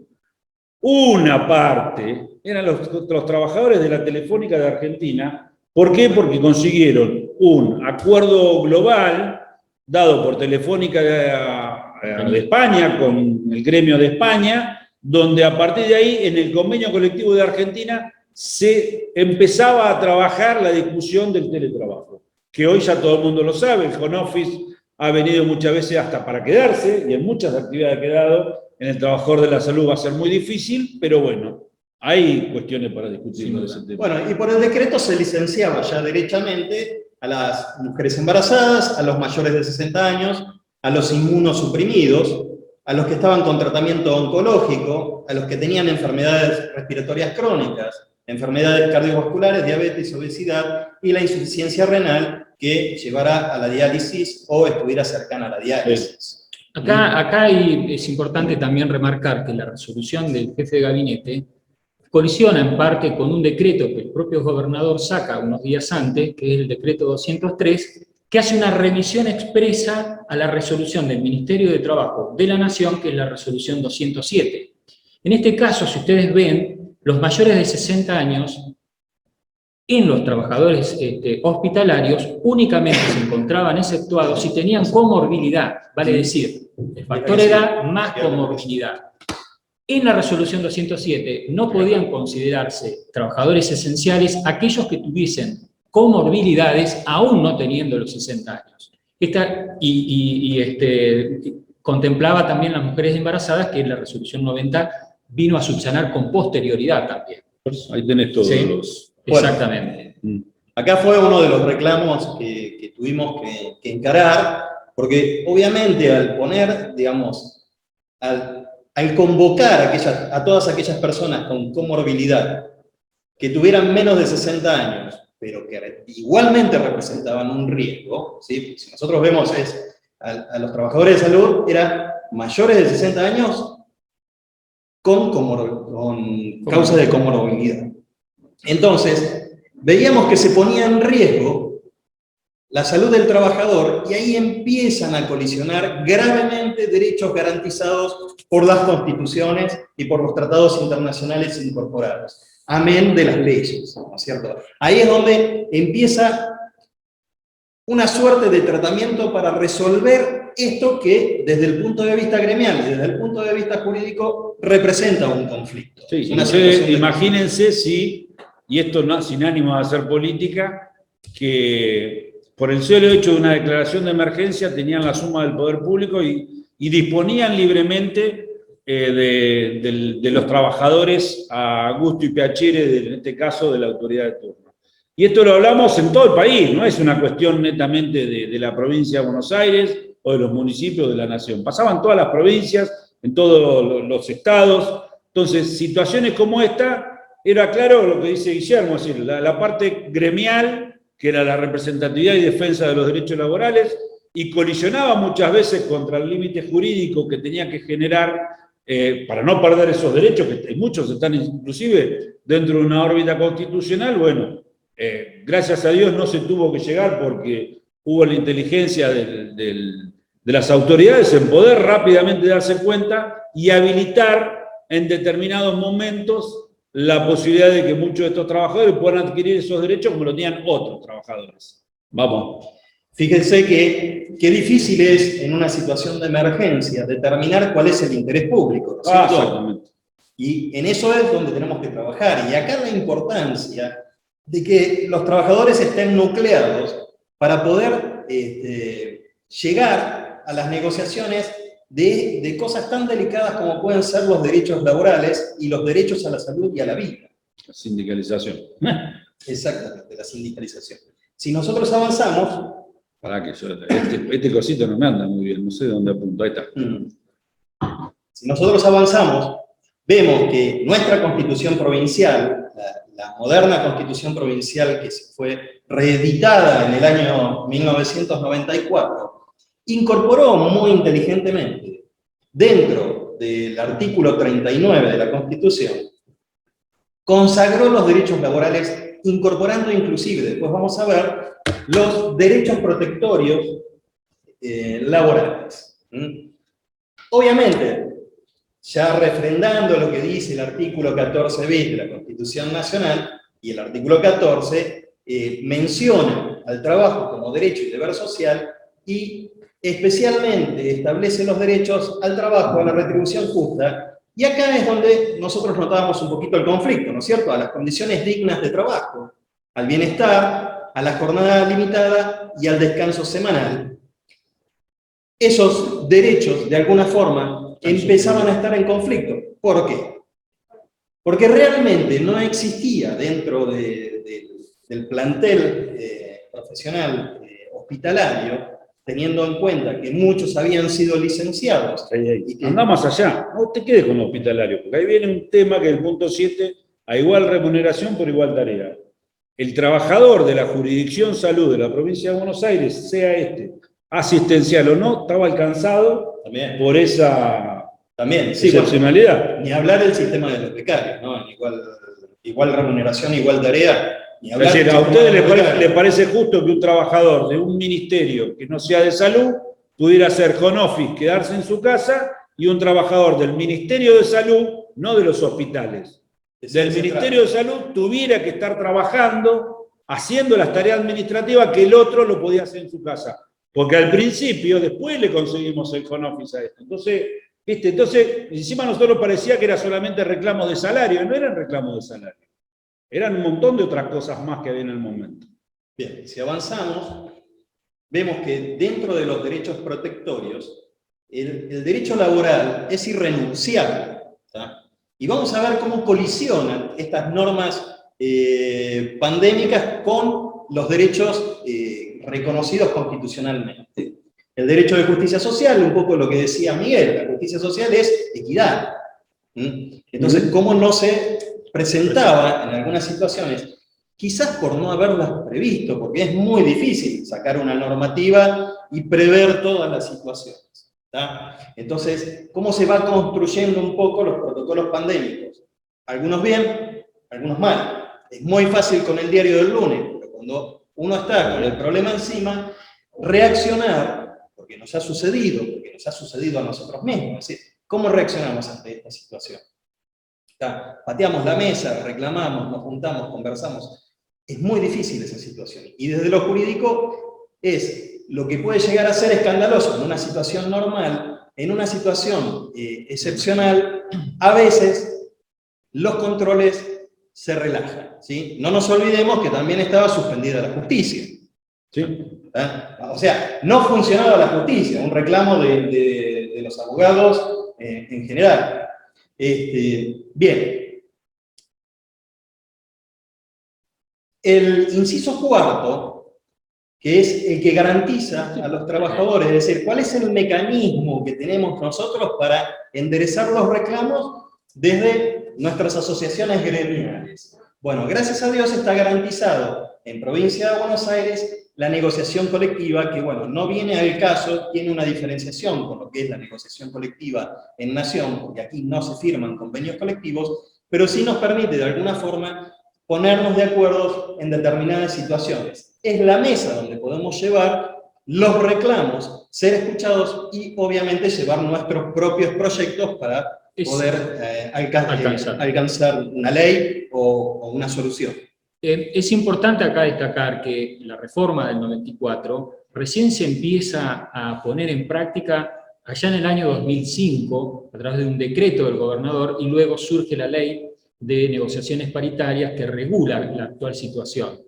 S2: una parte eran los trabajadores de la Telefónica de Argentina. ¿Por qué? Porque consiguieron un acuerdo global dado por Telefónica de España con el gremio de España, donde a partir de ahí, en el convenio colectivo de Argentina, se empezaba a trabajar la discusión del teletrabajo, que hoy ya todo el mundo lo sabe. El home office ha venido muchas veces hasta para quedarse, y en muchas actividades ha quedado. En el trabajador de la salud va a ser muy difícil, pero bueno, hay cuestiones para discutir de ese tema.
S4: Bueno, y por el decreto se licenciaba ya derechamente a las mujeres embarazadas, a los mayores de 60 años, a los inmunosuprimidos, a los que estaban con tratamiento oncológico, a los que tenían enfermedades respiratorias crónicas, enfermedades cardiovasculares, diabetes, obesidad y la insuficiencia renal que llevara a la diálisis o estuviera cercana a la diálisis.
S3: Acá es importante también remarcar que la resolución del jefe de gabinete colisiona en parte con un decreto que el propio gobernador saca unos días antes, que es el decreto 203, que hace una remisión expresa a la resolución del Ministerio de Trabajo de la Nación, que es la resolución 207. En este caso, si ustedes ven, los mayores de 60 años, en los trabajadores hospitalarios, únicamente se encontraban exceptuados si tenían comorbilidad, vale decir, el factor edad más comorbilidad. En la resolución 207 no podían considerarse trabajadores esenciales aquellos que tuviesen comorbilidades aún no teniendo los 60 años. Contemplaba también las mujeres embarazadas, que la resolución 90 vino a subsanar con posterioridad también.
S2: Ahí tenés todos
S3: ¿sí?
S2: los...
S3: Exactamente.
S4: Bueno, acá fue uno de los reclamos que tuvimos que encarar, porque obviamente al poner, digamos, al convocar a todas aquellas personas con comorbilidad que tuvieran menos de 60 años, pero que igualmente representaban un riesgo, ¿sí? Si nosotros vemos a los trabajadores de salud, eran mayores de 60 años con causas de comorbilidad. Entonces, veíamos que se ponía en riesgo la salud del trabajador y ahí empiezan a colisionar gravemente derechos garantizados por las constituciones y por los tratados internacionales incorporados. Amén de las leyes, ¿no es cierto? Ahí es donde empieza una suerte de tratamiento para resolver esto que desde el punto de vista gremial y desde el punto de vista jurídico representa un conflicto.
S2: Sí,
S4: una
S2: imagínense si, y esto no, sin ánimo de hacer política, que por el solo hecho de una declaración de emergencia tenían la suma del poder público y disponían libremente de los trabajadores a gusto y piacere, en este caso, de la autoridad de turno. Y esto lo hablamos en todo el país, no es una cuestión netamente de la provincia de Buenos Aires o de los municipios de la nación. Pasaban todas las provincias, en todos los estados, Entonces, situaciones como esta, era claro lo que dice Guillermo, es decir, la parte gremial, que era la representatividad y defensa de los derechos laborales, y colisionaba muchas veces contra el límite jurídico que tenía que generar para no perder esos derechos, que muchos están inclusive dentro de una órbita constitucional. Bueno, gracias a Dios no se tuvo que llegar porque hubo la inteligencia de las autoridades en poder rápidamente darse cuenta y habilitar en determinados momentos la posibilidad de que muchos de estos trabajadores puedan adquirir esos derechos como lo tenían otros trabajadores. Vamos.
S4: Fíjense qué difícil es en una situación de emergencia determinar cuál es el interés público, ¿no es cierto?
S2: Exactamente.
S4: Y en eso es donde tenemos que trabajar. Y acá la importancia de que los trabajadores estén nucleados para poder llegar a las negociaciones de cosas tan delicadas como pueden ser los derechos laborales y los derechos a la salud y a la vida.
S2: La sindicalización.
S4: Exactamente, la sindicalización. Si nosotros avanzamos...
S2: Pará que yo, este cosito no me anda muy bien, no sé de dónde apunto, ahí está.
S4: Si nosotros avanzamos, vemos que nuestra constitución provincial, la moderna constitución provincial que fue reeditada en el año 1994, incorporó muy inteligentemente dentro del artículo 39 de la Constitución, consagró los derechos laborales, incorporando inclusive, después vamos a ver, los derechos protectorios laborales. Obviamente, ya refrendando lo que dice el artículo 14 bis de la Constitución Nacional, y el artículo 14 menciona al trabajo como derecho y deber social, y especialmente establece los derechos al trabajo, a la retribución justa, y acá es donde nosotros notábamos un poquito el conflicto, ¿no es cierto? A las condiciones dignas de trabajo, al bienestar, a la jornada limitada y al descanso semanal. Esos derechos, de alguna forma, empezaban a estar en conflicto. ¿Por qué? Porque realmente no existía dentro del plantel profesional hospitalario, teniendo en cuenta que muchos habían sido licenciados.
S2: Y que... Anda más allá, no te quedes con lo hospitalario, porque ahí viene un tema que es el punto 7, a igual remuneración por igual tarea. El trabajador de la jurisdicción salud de la provincia de Buenos Aires, sea asistencial o no, estaba alcanzado también por esa excepcionalidad.
S4: Bueno, ni hablar del sistema de los becarios, ¿no? Igual remuneración, igual tarea.
S2: Es decir, ¿a ustedes les parece justo que un trabajador de un ministerio que no sea de salud pudiera hacer home office, quedarse en su casa, y un trabajador del Ministerio de Salud, no de los hospitales, del Ministerio de Salud tuviera que estar trabajando, haciendo las tareas administrativas que el otro lo podía hacer en su casa? Porque al principio, después le conseguimos el home office a esto. Entonces, encima a nosotros parecía que era solamente reclamos de salario, no eran reclamos de salario. Eran un montón de otras cosas más que había en el momento.
S4: Bien, si avanzamos, vemos que dentro de los derechos protectorios, el derecho laboral es irrenunciable, ¿tá? Y vamos a ver cómo colisionan estas normas pandémicas con los derechos reconocidos constitucionalmente. El derecho de justicia social, un poco lo que decía Miguel, la justicia social es equidad. Entonces, ¿cómo no se presentaba en algunas situaciones? Quizás por no haberlas previsto, porque es muy difícil sacar una normativa y prever todas las situaciones, ¿tá? Entonces, ¿cómo se va construyendo un poco los protocolos pandémicos? Algunos bien, algunos mal. Es muy fácil con el diario del lunes, pero cuando uno está con el problema encima, reaccionar, porque nos ha sucedido a nosotros mismos. Es decir, ¿cómo reaccionamos ante esta situación? Pateamos la mesa, reclamamos, nos juntamos, conversamos. Es muy difícil esa situación. Y desde lo jurídico es lo que puede llegar a ser escandaloso en una situación normal, en una situación excepcional, a veces los controles se relajan, ¿sí? No nos olvidemos que también estaba suspendida la justicia.
S2: Sí.
S4: O sea, no funcionaba la justicia, un reclamo de los abogados en general. Bien. El inciso cuarto, que es el que garantiza a los trabajadores, es decir, ¿cuál es el mecanismo que tenemos nosotros para enderezar los reclamos desde nuestras asociaciones gremiales. Bueno, gracias a Dios está garantizado en Provincia de Buenos Aires la negociación colectiva, que bueno, no viene al caso, tiene una diferenciación con lo que es la negociación colectiva en Nación, porque aquí no se firman convenios colectivos, pero sí nos permite de alguna forma ponernos de acuerdo en determinadas situaciones. Es la mesa donde podemos llevar los reclamos, ser escuchados y obviamente llevar nuestros propios proyectos para poder alcanzar una ley o una solución.
S3: Es importante acá destacar que la reforma del 94 recién se empieza a poner en práctica allá en el año 2005, a través de un decreto del gobernador, y luego surge la ley de negociaciones paritarias que regula la actual situación.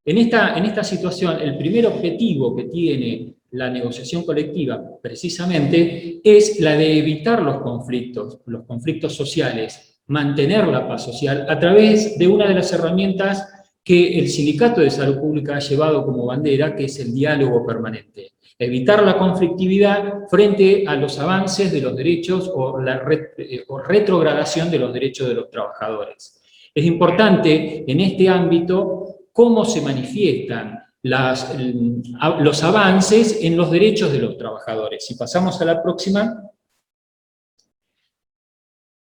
S3: En esta situación, el primer objetivo que tiene la negociación colectiva, precisamente, es la de evitar los conflictos sociales, mantener la paz social, a través de una de las herramientas que el Sindicato de Salud Pública ha llevado como bandera, que es el diálogo permanente. Evitar la conflictividad frente a los avances de los derechos o retrogradación de los derechos de los trabajadores. Es importante en este ámbito cómo se manifiestan los avances en los derechos de los trabajadores. Si pasamos a la próxima,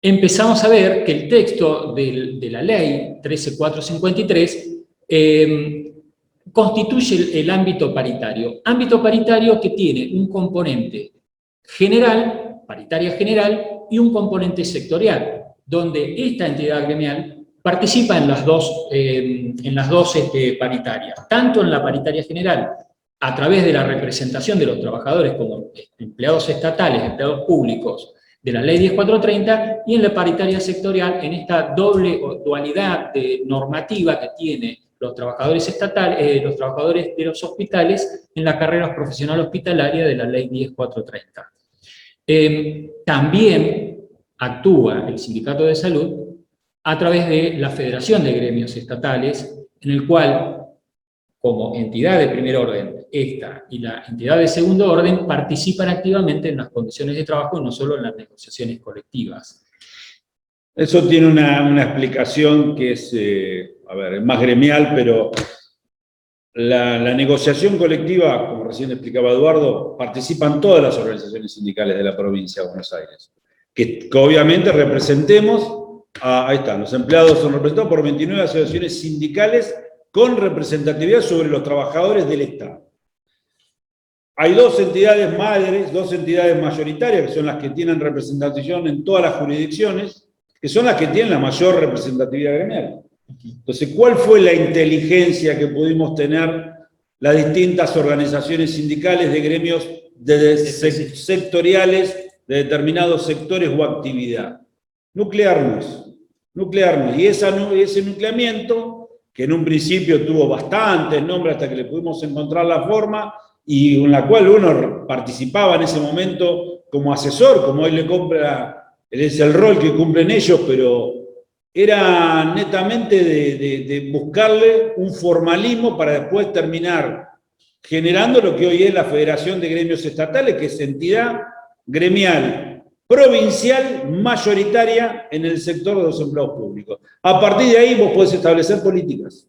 S3: empezamos a ver que el texto de la ley 13453 constituye el ámbito paritario que tiene un componente general, paritaria general, y un componente sectorial, donde esta entidad gremial participa en las dos paritarias, tanto en la paritaria general, a través de la representación de los trabajadores como empleados estatales, empleados públicos, de la ley 10430, y en la paritaria sectorial, en esta doble dualidad de normativa que tiene los trabajadores estatales, los trabajadores de los hospitales, en la carrera profesional hospitalaria de la ley 10430. También actúa el Sindicato de Salud a través de la Federación de Gremios Estatales, en el cual, como entidad de primer orden, esta y la entidad de segundo orden participan activamente en las condiciones de trabajo, no solo en las negociaciones colectivas.
S2: Eso tiene una explicación que es, es más gremial, pero la negociación colectiva, como recién explicaba Eduardo, participan todas las organizaciones sindicales de la provincia de Buenos Aires. Que obviamente representemos, ahí están, los empleados son representados por 29 asociaciones sindicales con representatividad sobre los trabajadores del Estado. Hay dos entidades madres, dos entidades mayoritarias, que son las que tienen representación en todas las jurisdicciones, que son las que tienen la mayor representatividad gremial. Entonces, ¿cuál fue la inteligencia que pudimos tener las distintas organizaciones sindicales de gremios sectoriales de determinados sectores o actividad? Nuclearnos. Y ese nucleamiento, que en un principio tuvo bastantes nombres hasta que le pudimos encontrar la forma, y en la cual uno participaba en ese momento como asesor, como hoy es el rol que cumplen ellos, pero era netamente de buscarle un formalismo para después terminar generando lo que hoy es la Federación de Gremios Estatales, que es entidad gremial provincial mayoritaria en el sector de los empleados públicos. A partir de ahí vos podés establecer políticas.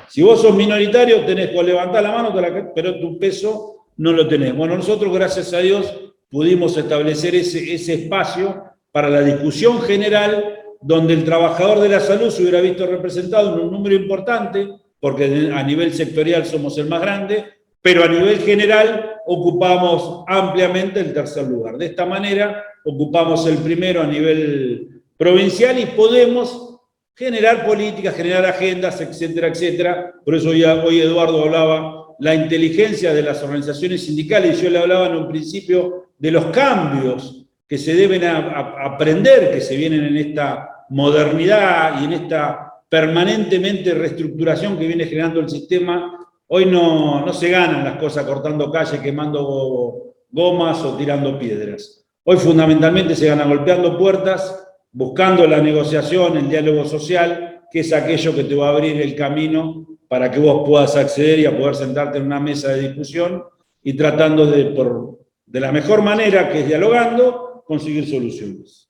S2: Si vos sos minoritario, tenés que levantar la mano, pero tu peso no lo tenés. Bueno, nosotros, gracias a Dios, pudimos establecer ese espacio para la discusión general, donde el trabajador de la salud se hubiera visto representado en un número importante, porque a nivel sectorial somos el más grande, pero a nivel general ocupamos ampliamente el tercer lugar. De esta manera, ocupamos el primero a nivel provincial y podemos generar políticas, generar agendas, etcétera, etcétera. Por eso hoy Eduardo hablaba la inteligencia de las organizaciones sindicales, y yo le hablaba en un principio de los cambios que se deben aprender, que se vienen en esta modernidad y en esta permanentemente reestructuración que viene generando el sistema. Hoy no se ganan las cosas cortando calles, quemando gomas o tirando piedras. Hoy fundamentalmente se gana golpeando puertas, buscando la negociación, el diálogo social, que es aquello que te va a abrir el camino para que vos puedas acceder y a poder sentarte en una mesa de discusión y tratando de la mejor manera, que es dialogando, conseguir soluciones.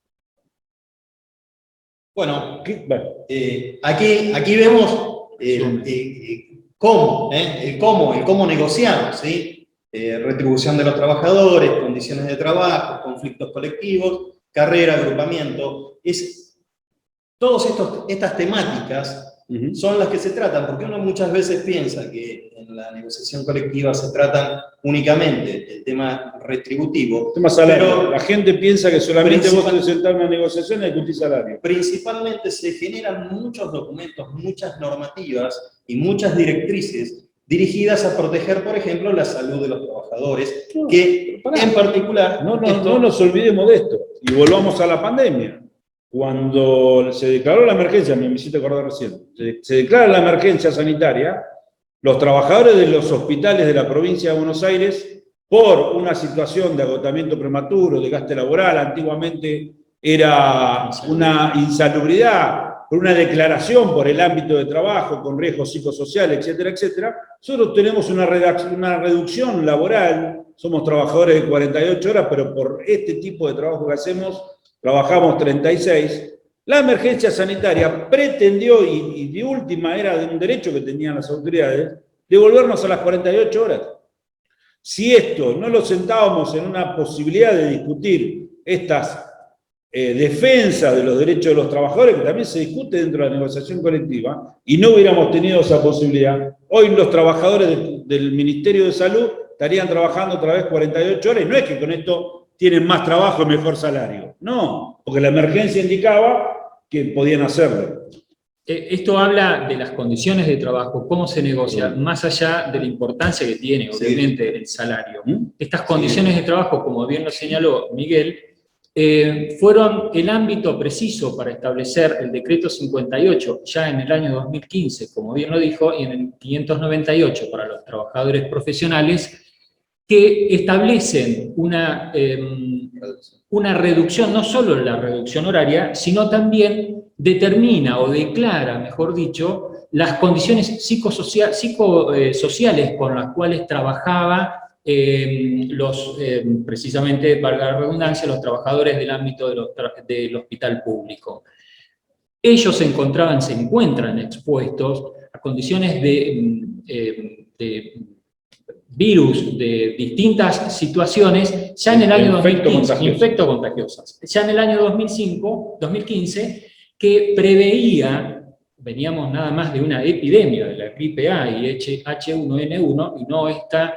S4: Bueno,
S2: Bueno,
S4: aquí vemos el cómo negociamos, ¿sí? Retribución de los trabajadores, condiciones de trabajo, conflictos colectivos, carrera, agrupamiento. Todas estas temáticas son las que se tratan, porque uno muchas veces piensa que en la negociación colectiva se tratan únicamente el tema retributivo.
S2: el tema salario.
S4: Pero
S2: la gente piensa que solamente vos te sentás en una negociación y discutís salario.
S4: Principalmente se generan muchos documentos, muchas normativas y muchas directrices dirigidas a proteger, por ejemplo, la salud de los trabajadores, que en particular...
S2: No nos olvidemos de esto, y volvamos a la pandemia. Cuando se declaró la emergencia, me hiciste acordar recién, se declara la emergencia sanitaria, los trabajadores de los hospitales de la provincia de Buenos Aires, por una situación de agotamiento prematuro, de gasto laboral, antiguamente era una insalubridad, por una declaración por el ámbito de trabajo, con riesgos psicosociales, etcétera, etcétera, nosotros tenemos una reducción laboral, somos trabajadores de 48 horas, pero por este tipo de trabajo que hacemos, trabajamos 36, la emergencia sanitaria pretendió, y de última era de un derecho que tenían las autoridades, devolvernos a las 48 horas. Si esto no lo sentábamos en una posibilidad de discutir estas defensas de los derechos de los trabajadores, que también se discute dentro de la negociación colectiva, y no hubiéramos tenido esa posibilidad, hoy los trabajadores del Ministerio de Salud estarían trabajando otra vez 48 horas, y no es que con esto tienen más trabajo y mejor salario. No, porque la emergencia indicaba que podían hacerlo.
S3: Esto habla de las condiciones de trabajo, cómo se negocia, más allá de la importancia que tiene, obviamente, el salario. Estas condiciones de trabajo, como bien lo señaló Miguel, fueron el ámbito preciso para establecer el decreto 58 ya en el año 2015, como bien lo dijo, y en el 598 para los trabajadores profesionales, que establecen una reducción, no solo la reducción horaria, sino también determina o declara, mejor dicho, las condiciones psicosociales con las cuales trabajaba precisamente, valga la redundancia, los trabajadores del ámbito del hospital público. Ellos se encuentran expuestos a condiciones de virus de distintas situaciones, ya en el año 2015, infectocontagiosas, ya en el año 2015, que preveía, veníamos nada más de una epidemia de la gripe A y H1N1, y no esta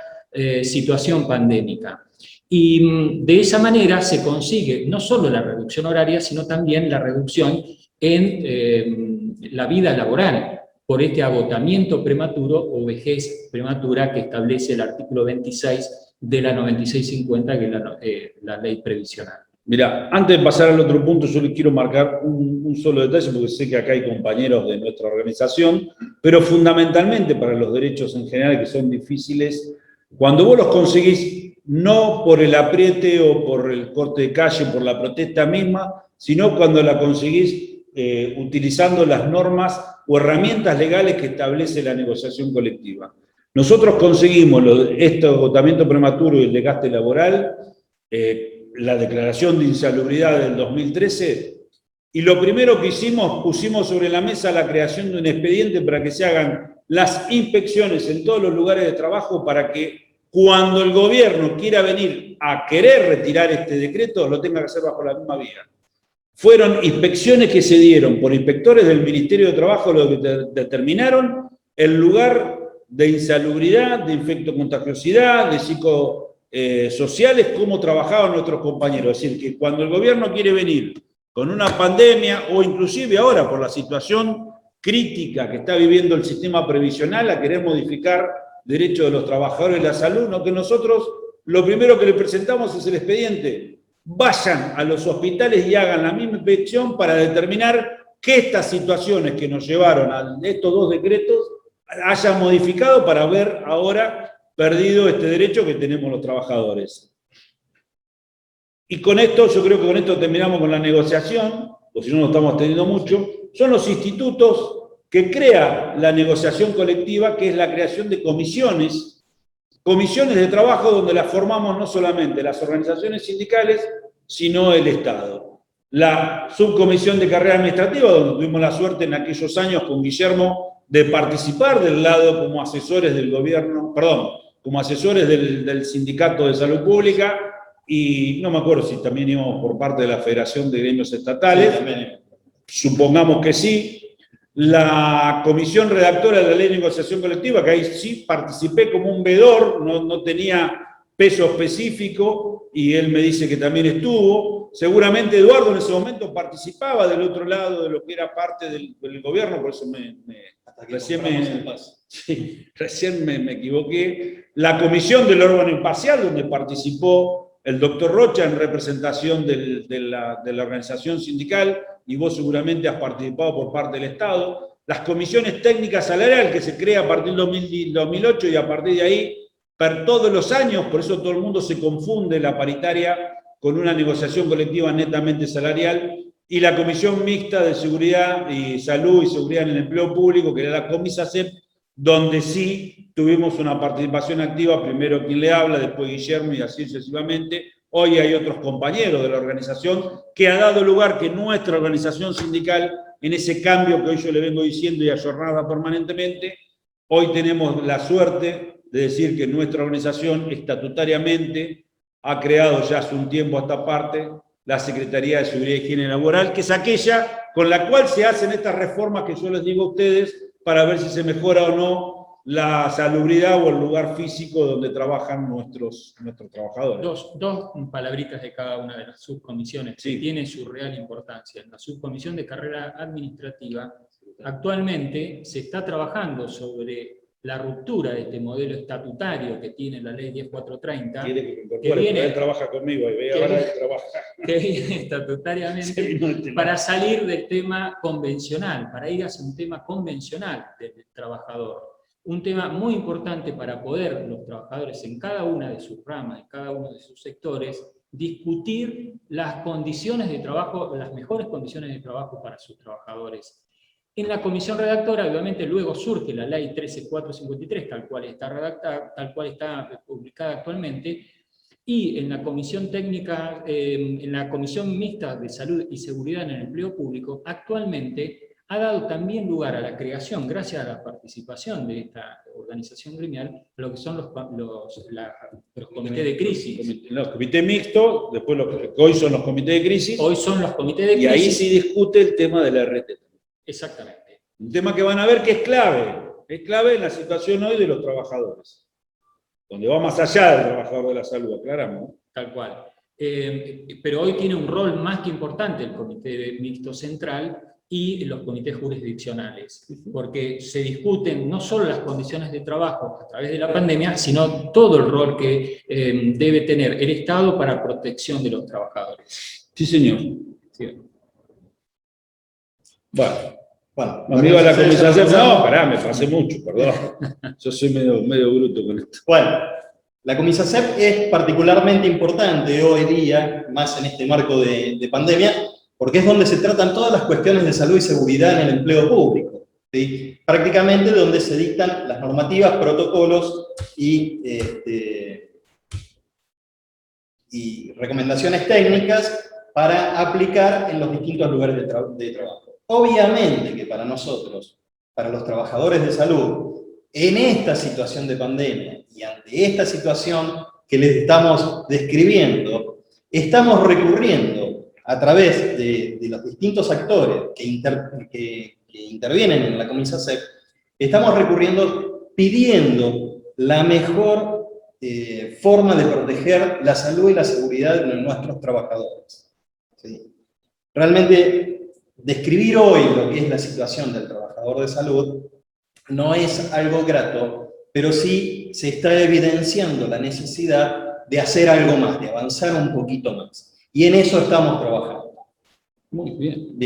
S3: situación pandémica. Y de esa manera se consigue no solo la reducción horaria, sino también la reducción en la vida laboral, por este agotamiento prematuro o vejez prematura que establece el artículo 26 de la 9650, que es la ley previsional.
S2: Mirá, antes de pasar al otro punto, yo les quiero marcar un solo detalle, porque sé que acá hay compañeros de nuestra organización, pero fundamentalmente para los derechos en general que son difíciles, cuando vos los conseguís, no por el apriete o por el corte de calle, por la protesta misma, sino cuando la conseguís utilizando las normas o herramientas legales que establece la negociación colectiva. Nosotros conseguimos este agotamiento prematuro y el desgaste laboral, la declaración de insalubridad del 2013, y lo primero que hicimos, pusimos sobre la mesa la creación de un expediente para que se hagan las inspecciones en todos los lugares de trabajo, para que cuando el gobierno quiera venir a querer retirar este decreto, lo tenga que hacer bajo la misma vía. Fueron inspecciones que se dieron por inspectores del Ministerio de Trabajo, lo que determinaron el lugar de insalubridad, de infectocontagiosidad, de psicosociales, cómo trabajaban nuestros compañeros. Es decir, que cuando el gobierno quiere venir con una pandemia, o inclusive ahora por la situación crítica que está viviendo el sistema previsional, a querer modificar derechos de los trabajadores de la salud, no, que nosotros lo primero que le presentamos es el expediente. Vayan a los hospitales y hagan la misma inspección para determinar que estas situaciones que nos llevaron a estos dos decretos hayan modificado, para haber ahora perdido este derecho que tenemos los trabajadores. Y con esto, yo creo que con esto terminamos con la negociación, o si no, no estamos teniendo mucho. Son los institutos que crea la negociación colectiva, que es la creación de comisiones de trabajo donde las formamos no solamente las organizaciones sindicales, sino el Estado. la subcomisión de carrera administrativa, donde tuvimos la suerte en aquellos años con Guillermo de participar del lado como asesores del gobierno, perdón, como asesores del Sindicato de Salud Pública, y no me acuerdo si también íbamos por parte de la Federación de Gremios Estatales, sí, supongamos que sí. La comisión redactora de la ley de negociación colectiva, que ahí sí participé como un vedor, no tenía peso específico, y él me dice que también estuvo. Seguramente Eduardo en ese momento participaba del otro lado de lo que era parte del gobierno, por eso recién me equivoqué. La comisión del órgano imparcial, donde participó el doctor Rocha en representación de la organización sindical, y vos seguramente has participado por parte del Estado. Las comisiones técnicas salariales, que se crea a partir del 2008, y a partir de ahí, todos los años, por eso todo el mundo se confunde la paritaria con una negociación colectiva netamente salarial, y la Comisión Mixta de Seguridad y Salud y Seguridad en el Empleo Público, que era la Comisacep, donde sí tuvimos una participación activa, primero quien le habla, después Guillermo, y así sucesivamente. Hoy hay otros compañeros de la organización que ha dado lugar que nuestra organización sindical, en ese cambio que hoy yo le vengo diciendo y ayornada permanentemente, hoy tenemos la suerte de decir que nuestra organización estatutariamente ha creado ya hace un tiempo a esta parte la Secretaría de Seguridad y Higiene Laboral, que es aquella con la cual se hacen estas reformas que yo les digo a ustedes para ver si se mejora o no la salubridad o el lugar físico donde trabajan nuestros trabajadores.
S3: Dos palabritas de cada una de las subcomisiones, sí, que tiene su real importancia. En la subcomisión de carrera administrativa, actualmente se está trabajando sobre la ruptura de este modelo estatutario que tiene la ley 10430, que viene,
S2: él trabaja conmigo, ahora él trabaja.
S3: Que viene estatutariamente para salir del tema convencional, para ir hacia un tema convencional del trabajador. Un tema muy importante para poder los trabajadores en cada una de sus ramas, en cada uno de sus sectores, discutir las condiciones de trabajo, las mejores condiciones de trabajo para sus trabajadores. En la comisión redactora, obviamente, luego surge la ley 13453, tal cual está redactada, tal cual está publicada actualmente, y en la comisión técnica, en la comisión mixta de salud y seguridad en el empleo público, actualmente ha dado también lugar a la creación, gracias a la participación de esta organización gremial, lo que son los comités de crisis.
S2: Los comités mixtos, después hoy son los comités de crisis.
S3: Hoy son los comités de crisis.
S2: Y ahí sí discute el tema de la RT.
S3: Exactamente.
S2: Un tema que van a ver que es clave en la situación hoy de los trabajadores, donde va más allá del trabajador de la salud, aclaramos.
S3: Tal cual. Pero hoy tiene un rol más que importante el comité mixto central y los comités jurisdiccionales, porque se discuten no solo las condiciones de trabajo a través de la pandemia, sino todo el rol que debe tener el Estado para protección de los trabajadores.
S2: Sí, señor. Sí. Bueno,
S4: amigo de la
S2: comisión, no, pará, me pasé mucho, perdón. Yo soy medio bruto con esto.
S4: Bueno, la Comisacep es particularmente importante hoy día, más en este marco de pandemia, porque es donde se tratan todas las cuestiones de salud y seguridad en el empleo público, ¿sí? Prácticamente donde se dictan las normativas, protocolos y recomendaciones técnicas para aplicar en los distintos lugares de trabajo. Obviamente que para nosotros, para los trabajadores de salud, en esta situación de pandemia y ante esta situación que les estamos describiendo, estamos recurriendo a través de los distintos actores que intervienen en la Comisacep, estamos recurriendo pidiendo la mejor forma de proteger la salud y la seguridad de nuestros trabajadores. ¿Sí? Realmente, describir hoy lo que es la situación del trabajador de salud no es algo grato, pero sí se está evidenciando la necesidad de hacer algo más, de avanzar un poquito más. Y en eso estamos trabajando.
S2: Muy bien.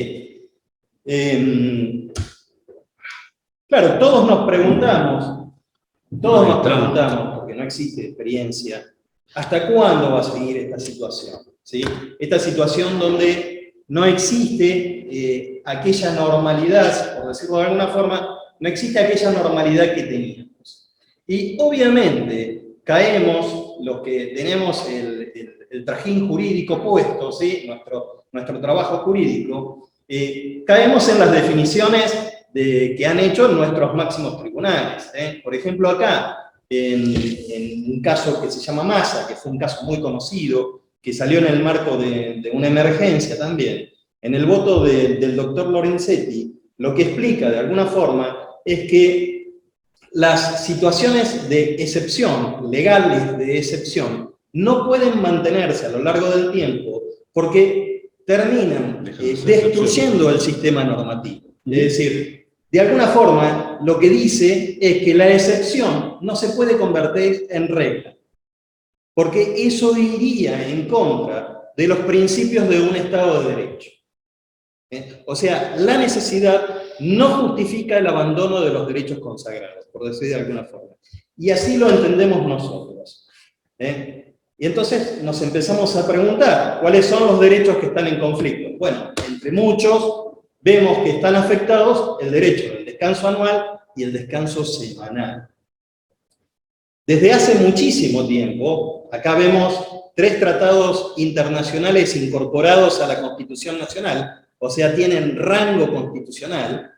S4: Bien. Claro, todos nos preguntamos, porque no existe experiencia, ¿hasta cuándo va a seguir esta situación? ¿Sí? Esta situación donde no existe aquella normalidad, por decirlo de alguna forma, no existe aquella normalidad que teníamos. Y obviamente caemos los que tenemos el trajín jurídico puesto, ¿sí? nuestro trabajo jurídico, caemos en las definiciones que han hecho nuestros máximos tribunales. Por ejemplo, acá, en un caso que se llama Massa, que fue un caso muy conocido, que salió en el marco de una emergencia también, en el voto del doctor Lorenzetti, lo que explica de alguna forma es que las situaciones de excepción, legales de excepción, no pueden mantenerse a lo largo del tiempo porque terminan destruyendo el sistema normativo. Es decir, de alguna forma, lo que dice es que la excepción no se puede convertir en regla, porque eso iría en contra de los principios de un Estado de Derecho. O sea, la necesidad no justifica el abandono de los derechos consagrados, por decir de alguna forma. Y así lo entendemos nosotros. Y entonces nos empezamos a preguntar, ¿cuáles son los derechos que están en conflicto? Bueno, entre muchos, vemos que están afectados el derecho del descanso anual y el descanso semanal. Desde hace muchísimo tiempo, acá vemos 3 tratados internacionales incorporados a la Constitución Nacional, o sea, tienen rango constitucional.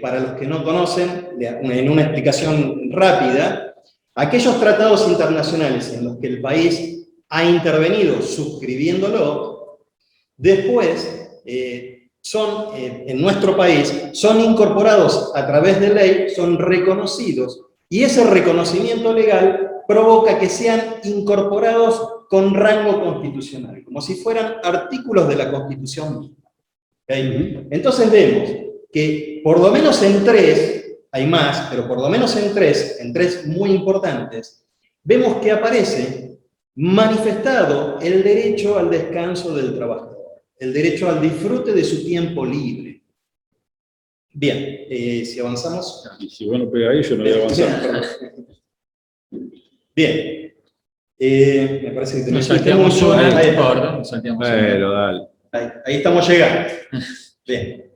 S4: Para los que no conocen, en una explicación rápida, aquellos tratados internacionales en los que el país ha intervenido suscribiéndolo, después en nuestro país, son incorporados a través de ley, son reconocidos, y ese reconocimiento legal provoca que sean incorporados con rango constitucional, como si fueran artículos de la Constitución misma. ¿Okay? Entonces vemos que por lo menos en 3, hay más, pero por lo menos en 3 muy importantes, vemos que aparece manifestado el derecho al descanso del trabajador, el derecho al disfrute de su tiempo libre. Bien, si avanzamos...
S2: Y si vos no pega ahí, yo no voy a avanzar.
S4: Bien. Me parece que
S3: nos salteamos
S4: mucho.
S2: Dale.
S4: Ahí estamos llegando. Bien.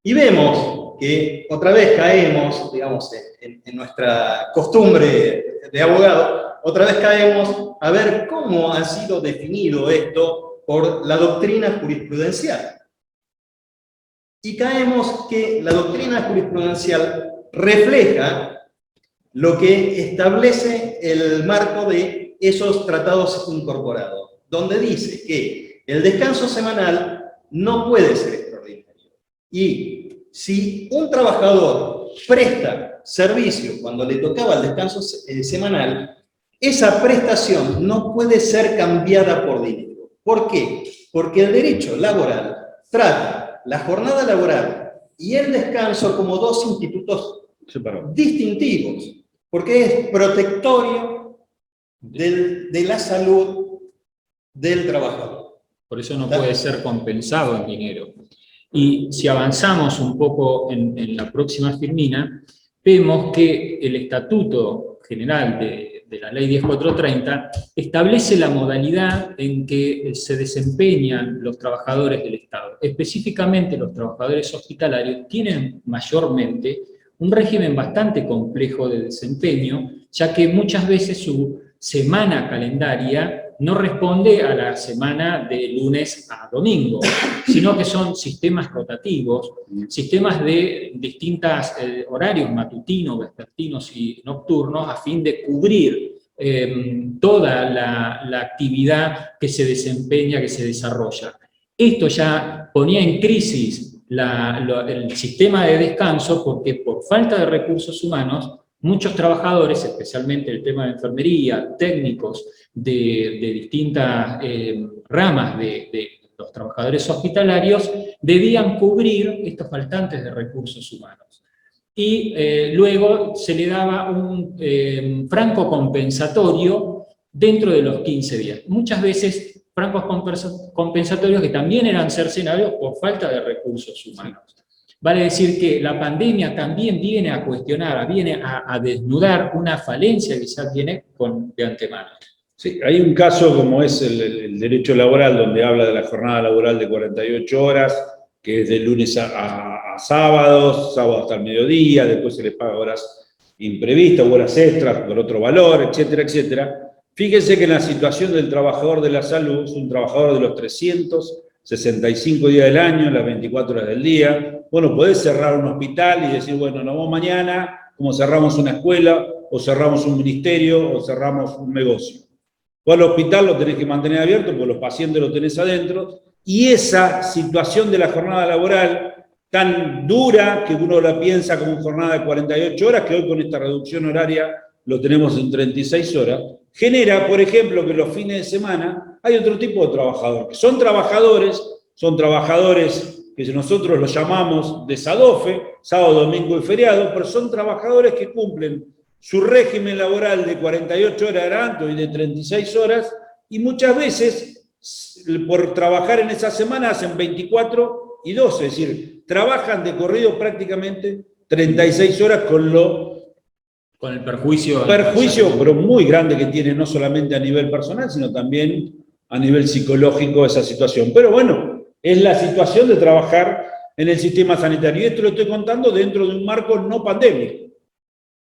S4: Y vemos que otra vez caemos, digamos, en nuestra costumbre de abogado, otra vez caemos a ver cómo ha sido definido esto por la doctrina jurisprudencial. Y caemos que la doctrina jurisprudencial refleja lo que establece el marco de esos tratados incorporados, donde dice que el descanso semanal no puede ser extraordinario. Y si un trabajador presta servicio cuando le tocaba el descanso semanal, esa prestación no puede ser cambiada por dinero. ¿Por qué? Porque el derecho laboral trata la jornada laboral y el descanso como 2 institutos distintivos, porque es protectorio de la salud del trabajador.
S3: Por eso no puede ser compensado en dinero. Y si avanzamos un poco en la próxima firmina, vemos que el Estatuto General de la Ley 10430 establece la modalidad en que se desempeñan los trabajadores del Estado. Específicamente los trabajadores hospitalarios tienen mayormente un régimen bastante complejo de desempeño, ya que muchas veces su semana calendaria no responde a la semana de lunes a domingo, sino que son sistemas rotativos, sistemas de distintos horarios matutinos, vespertinos y nocturnos, a fin de cubrir toda la actividad que se desempeña, que se desarrolla. Esto ya ponía en crisis el sistema de descanso, porque por falta de recursos humanos, muchos trabajadores, especialmente el tema de enfermería, técnicos de distintas ramas de los trabajadores hospitalarios, debían cubrir estos faltantes de recursos humanos. Y luego se le daba un franco compensatorio dentro de los 15 días. Muchas veces francos compensatorios que también eran cercenarios por falta de recursos humanos. Vale decir que la pandemia también viene a cuestionar, viene a desnudar una falencia que ya viene de antemano.
S2: Sí, hay un caso como es el derecho laboral, donde habla de la jornada laboral de 48 horas, que es de lunes a sábados, sábado hasta el mediodía, después se les paga horas imprevistas, horas extras por otro valor, etcétera, etcétera. Fíjense que en la situación del trabajador de la salud, es un trabajador de los 365 días del año, las 24 horas del día. Bueno, podés cerrar un hospital y decir, bueno, nos vamos mañana, como cerramos una escuela, o cerramos un ministerio, o cerramos un negocio. Vos al hospital lo tenés que mantener abierto, porque los pacientes los tenés adentro, y esa situación de la jornada laboral tan dura, que uno la piensa como una jornada de 48 horas, que hoy con esta reducción horaria lo tenemos en 36 horas, genera, por ejemplo, que los fines de semana hay otro tipo de trabajadores, que son trabajadores que nosotros los llamamos de SADOFE, sábado, domingo y feriado, pero son trabajadores que cumplen su régimen laboral de 48 horas de antes y de 36 horas, y muchas veces, por trabajar en esa semana, hacen 24 y 12, es decir, trabajan de corrido prácticamente 36 horas
S3: con el perjuicio
S2: pero muy grande que tiene, no solamente a nivel personal, sino también a nivel psicológico esa situación. Pero bueno, es la situación de trabajar en el sistema sanitario. Y esto lo estoy contando dentro de un marco no pandémico,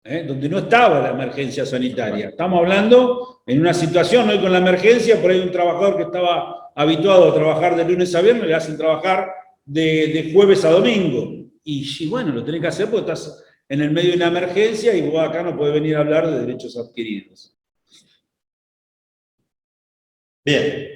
S2: donde no estaba la emergencia sanitaria. Estamos hablando en una situación, hoy con la emergencia, por ahí un trabajador que estaba habituado a trabajar de lunes a viernes, le hacen trabajar de jueves a domingo. Y bueno, lo tenés que hacer porque estás en el medio de una emergencia y vos acá no podés venir a hablar de derechos adquiridos.
S4: Bien.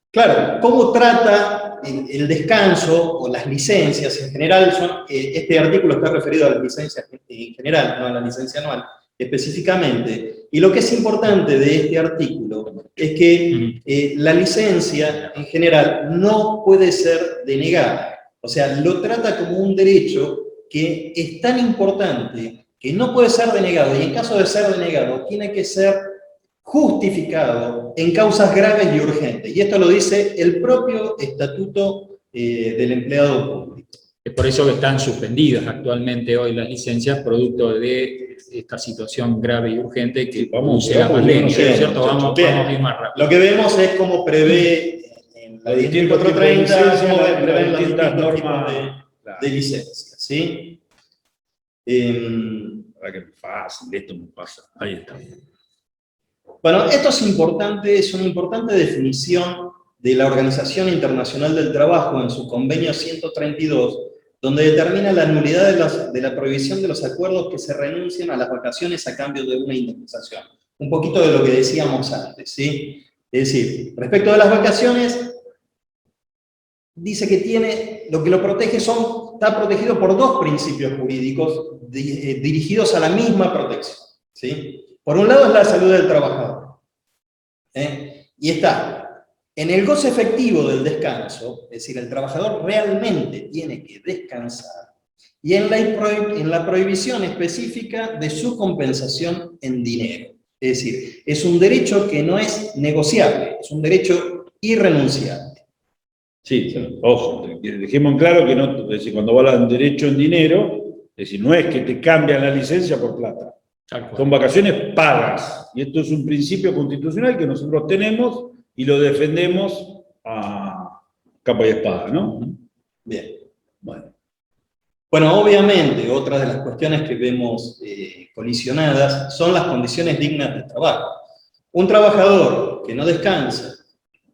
S4: Claro, ¿cómo trata el descanso o las licencias en general? Este artículo está referido a las licencias en general, no a la licencia anual específicamente. Y lo que es importante de este artículo es que la licencia en general no puede ser denegada. O sea, lo trata como un derecho que es tan importante que no puede ser denegado, y en caso de ser denegado tiene que ser justificado en causas graves y urgentes. Y esto lo dice el propio Estatuto del Empleado Público.
S3: Es por eso que están suspendidas actualmente hoy las licencias, producto de esta situación grave y urgente que produce la pandemia, ¿cierto? Vamos a ir más rápido.
S4: Lo que vemos es cómo prevé en la 10430, cómo prevé las distintas normas de licencia, ¿sí?
S2: Para que es fácil, esto me pasa. Ahí está.
S4: Bueno, esto es una importante definición de la Organización Internacional del Trabajo en su convenio 132, donde determina la nulidad de la prohibición de los acuerdos que se renuncian a las vacaciones a cambio de una indemnización. Un poquito de lo que decíamos antes, ¿sí? Es decir, respecto de las vacaciones, dice que lo que lo protege está protegido por dos principios jurídicos dirigidos a la misma protección, ¿sí? Por un lado es la salud del trabajador, y está en el goce efectivo del descanso, es decir, el trabajador realmente tiene que descansar, y en la prohibición específica de su compensación en dinero. Es decir, es un derecho que no es negociable, es un derecho irrenunciable.
S2: Sí, ojo, dejemos en claro que no, es decir, cuando hablan de derecho en dinero, es decir, no es que te cambian la licencia por plata. Son vacaciones pagas. Y esto es un principio constitucional que nosotros tenemos y lo defendemos a capa y espada, ¿no?
S4: Bien. Bueno, obviamente, otra de las cuestiones que vemos colisionadas son las condiciones dignas de trabajo. Un trabajador que no descansa,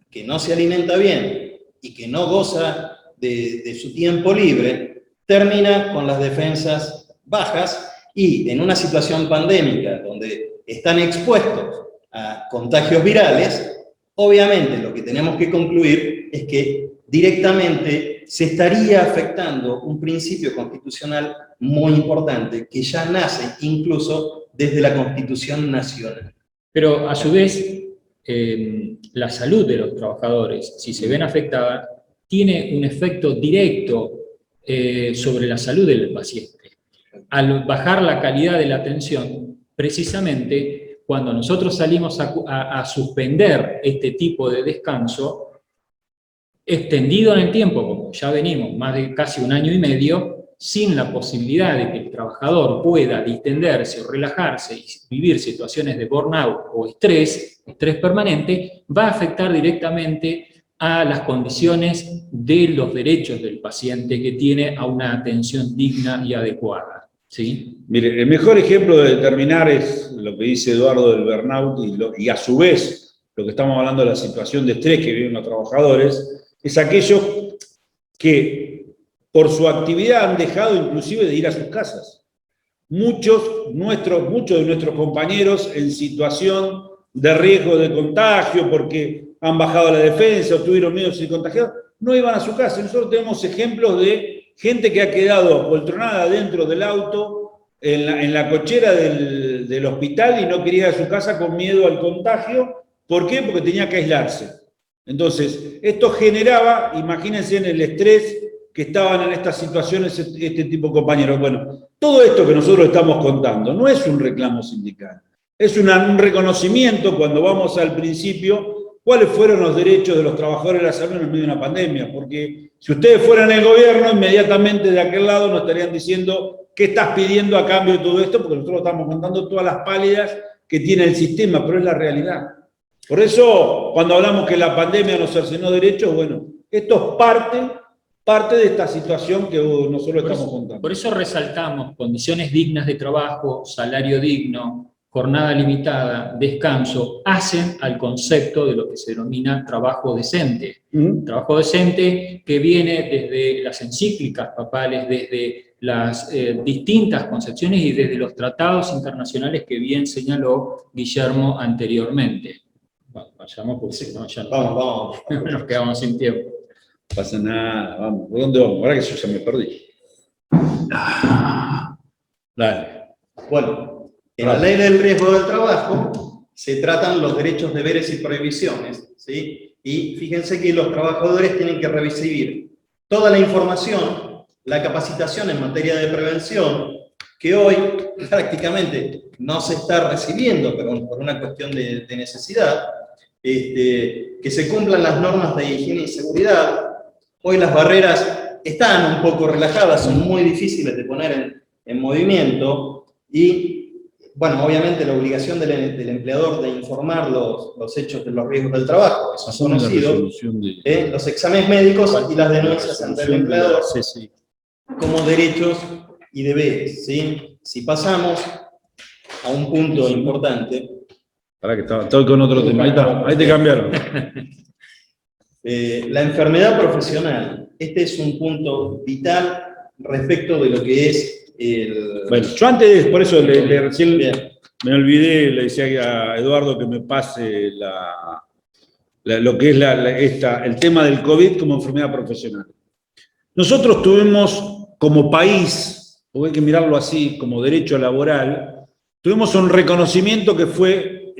S4: que no se alimenta bien y que no goza de su tiempo libre, termina con las defensas bajas. Y en una situación pandémica donde están expuestos a contagios virales, obviamente lo que tenemos que concluir es que directamente se estaría afectando un principio constitucional muy importante que ya nace incluso desde la Constitución Nacional.
S3: Pero a su vez, la salud de los trabajadores, si se ven afectada, tiene un efecto directo sobre la salud del paciente. Al bajar la calidad de la atención, precisamente cuando nosotros salimos a suspender este tipo de descanso, extendido en el tiempo, como ya venimos, más de casi un año y medio, sin la posibilidad de que el trabajador pueda distenderse o relajarse y vivir situaciones de burnout o estrés permanente, va a afectar directamente a las condiciones de los derechos del paciente que tiene a una atención digna y adecuada. Sí.
S2: Mire, el mejor ejemplo de determinar es lo que dice Eduardo del burnout y a su vez lo que estamos hablando de la situación de estrés que viven los trabajadores, es aquellos que por su actividad han dejado inclusive de ir a sus casas. Muchos de nuestros compañeros en situación de riesgo de contagio porque han bajado la defensa o tuvieron miedo de ser contagiados, no iban a su casa. Nosotros tenemos ejemplos de gente que ha quedado apoltronada dentro del auto, en la cochera del hospital y no quería ir a su casa con miedo al contagio. ¿Por qué? Porque tenía que aislarse. Entonces, esto generaba, imagínense en el estrés que estaban en estas situaciones este tipo de compañeros. Bueno, todo esto que nosotros estamos contando no es un reclamo sindical, es un reconocimiento cuando vamos al principio cuáles fueron los derechos de los trabajadores de la salud en el medio de una pandemia, porque si ustedes fueran el gobierno, inmediatamente de aquel lado nos estarían diciendo qué estás pidiendo a cambio de todo esto, porque nosotros estamos contando todas las pálidas que tiene el sistema, pero es la realidad. Por eso, cuando hablamos que la pandemia nos cercenó derechos, bueno, esto es parte de esta situación que nosotros estamos contando.
S3: Por eso resaltamos condiciones dignas de trabajo, salario digno, jornada limitada, descanso, hacen al concepto de lo que se denomina trabajo decente. Trabajo decente que viene desde las encíclicas papales, desde las distintas concepciones y desde los tratados internacionales que bien señaló Guillermo anteriormente. Bueno, vayamos porque si no, ya
S4: vamos.
S3: Nos quedamos sin tiempo.
S2: No pasa nada, vamos. ¿Por dónde vamos? Ahora que yo ya me perdí. Dale.
S4: Bueno, en la ley del riesgo del trabajo se tratan los derechos, deberes y prohibiciones, ¿sí? Y fíjense que los trabajadores tienen que recibir toda la información, la capacitación en materia de prevención, que hoy prácticamente no se está recibiendo, pero por una cuestión de necesidad, que se cumplan las normas de higiene y seguridad. Hoy las barreras están un poco relajadas, son muy difíciles de poner en movimiento y, bueno, obviamente la obligación del empleador de informar los hechos de los riesgos del trabajo, eso es conocido, los exámenes médicos y las denuncias ante el empleador como derechos y deberes, ¿sí? Si pasamos a un punto importante.
S2: Para que estoy con otro tema. Ahí te cambiaron.
S4: La enfermedad profesional. Este es un punto vital respecto de lo que es el...
S2: Bueno, yo antes, por eso recién me olvidé, le decía a Eduardo que me pase lo que es el tema del COVID como enfermedad profesional. Nosotros tuvimos como país, porque hay que mirarlo así, como derecho laboral, tuvimos un reconocimiento que fue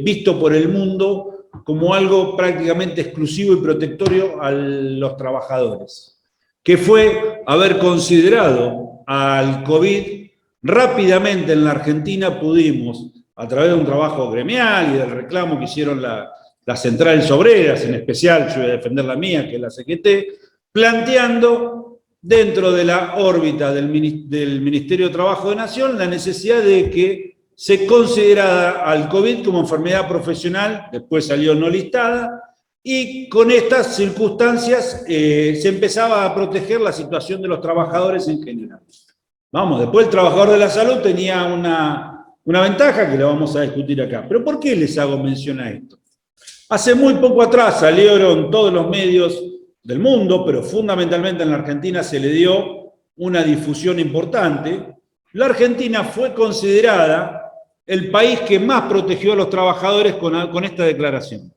S2: visto por el mundo como algo prácticamente exclusivo y protectorio a los trabajadores, que fue haber considerado al COVID. Rápidamente en la Argentina pudimos, a través de un trabajo gremial y del reclamo que hicieron las centrales obreras, en especial yo voy a defender la mía, que es la CGT, planteando dentro de la órbita del Ministerio de Trabajo de Nación la necesidad de que se considerara al COVID como enfermedad profesional, después salió no listada, y con estas circunstancias se empezaba a proteger la situación de los trabajadores en general. Vamos, después el trabajador de la salud tenía una ventaja que la vamos a discutir acá. Pero ¿por qué les hago mención a esto? Hace muy poco atrás salieron todos los medios del mundo, pero fundamentalmente en la Argentina se le dio una difusión importante. La Argentina fue considerada el país que más protegió a los trabajadores con esta declaración,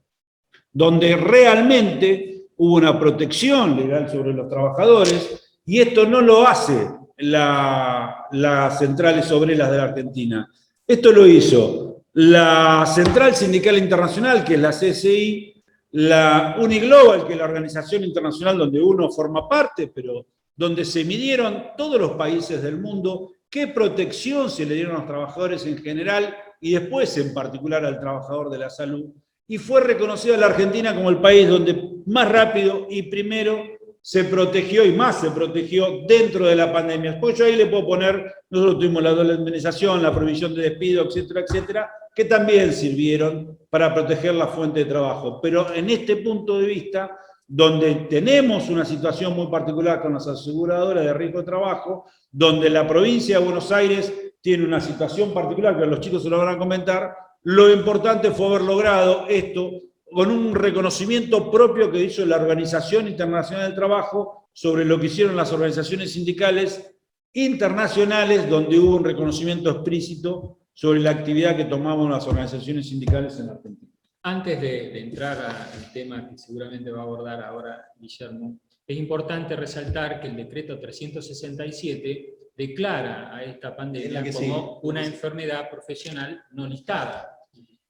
S2: donde realmente hubo una protección legal sobre los trabajadores, y esto no lo hace las centrales obreras de la Argentina. Esto lo hizo la Central Sindical Internacional, que es la CSI, la Uniglobal, que es la organización internacional donde uno forma parte, pero donde se midieron todos los países del mundo qué protección se le dieron a los trabajadores en general y después en particular al trabajador de la salud. Y fue reconocida la Argentina como el país donde más rápido y primero se protegió y más se protegió dentro de la pandemia. Pues yo ahí le puedo poner, nosotros tuvimos la doble indemnización, la prohibición de despido, etcétera, etcétera, que también sirvieron para proteger la fuente de trabajo. Pero en este punto de vista, donde tenemos una situación muy particular con las aseguradoras de riesgo de trabajo, donde la provincia de Buenos Aires tiene una situación particular, que los chicos se lo van a comentar. Lo importante fue haber logrado esto con un reconocimiento propio que hizo la Organización Internacional del Trabajo sobre lo que hicieron las organizaciones sindicales internacionales, donde hubo un reconocimiento explícito sobre la actividad que tomaban las organizaciones sindicales en Argentina.
S3: Antes de entrar al tema que seguramente va a abordar ahora Guillermo, es importante resaltar que el decreto 367 declara a esta pandemia como una enfermedad profesional no listada.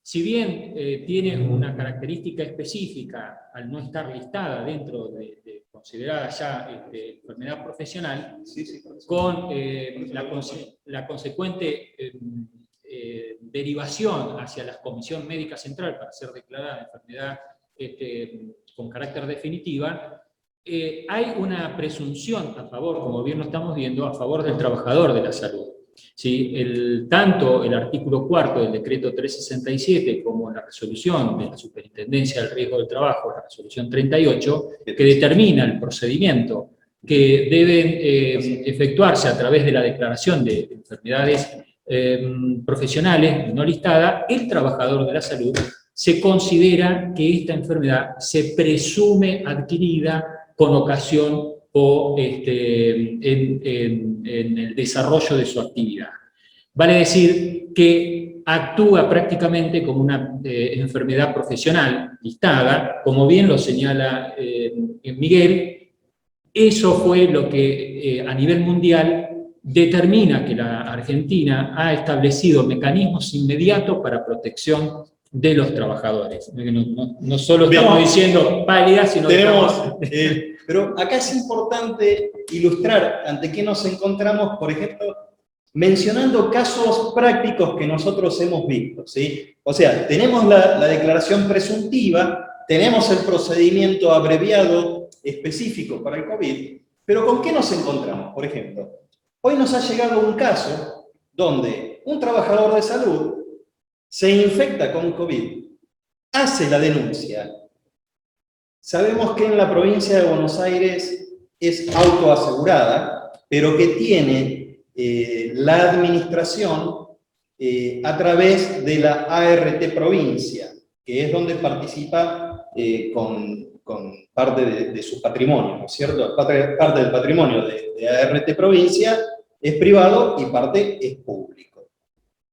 S3: Si bien tiene una característica específica al no estar listada dentro de considerada ya enfermedad profesional, con la consecuente derivación hacia la Comisión Médica Central para ser declarada enfermedad con carácter definitiva, hay una presunción a favor, como bien lo estamos viendo, a favor del trabajador de la salud. ¿Sí? Tanto el artículo 4 del decreto 367 como la resolución de la Superintendencia del Riesgo del Trabajo, la resolución 38, que determina el procedimiento que deben efectuarse a través de la declaración de enfermedades profesionales no listada, el trabajador de la salud se considera que esta enfermedad se presume adquirida con ocasión o en el desarrollo de su actividad. Vale decir que actúa prácticamente como una enfermedad profesional listada, como bien lo señala Miguel. Eso fue lo que a nivel mundial determina que la Argentina ha establecido mecanismos inmediatos para protección de los trabajadores. No solo estamos diciendo pálida, sino que
S4: pero acá es importante ilustrar ante qué nos encontramos, por ejemplo, mencionando casos prácticos que nosotros hemos visto, ¿sí? O sea, tenemos la declaración presuntiva, tenemos el procedimiento abreviado específico para el COVID, pero ¿con qué nos encontramos? Por ejemplo, hoy nos ha llegado un caso donde un trabajador de salud se infecta con COVID, hace la denuncia. Sabemos que en la provincia de Buenos Aires es autoasegurada, pero que tiene la administración a través de la ART provincia, que es donde participa con parte de su patrimonio, ¿no es cierto? Parte del patrimonio de ART provincia es privado y parte es público.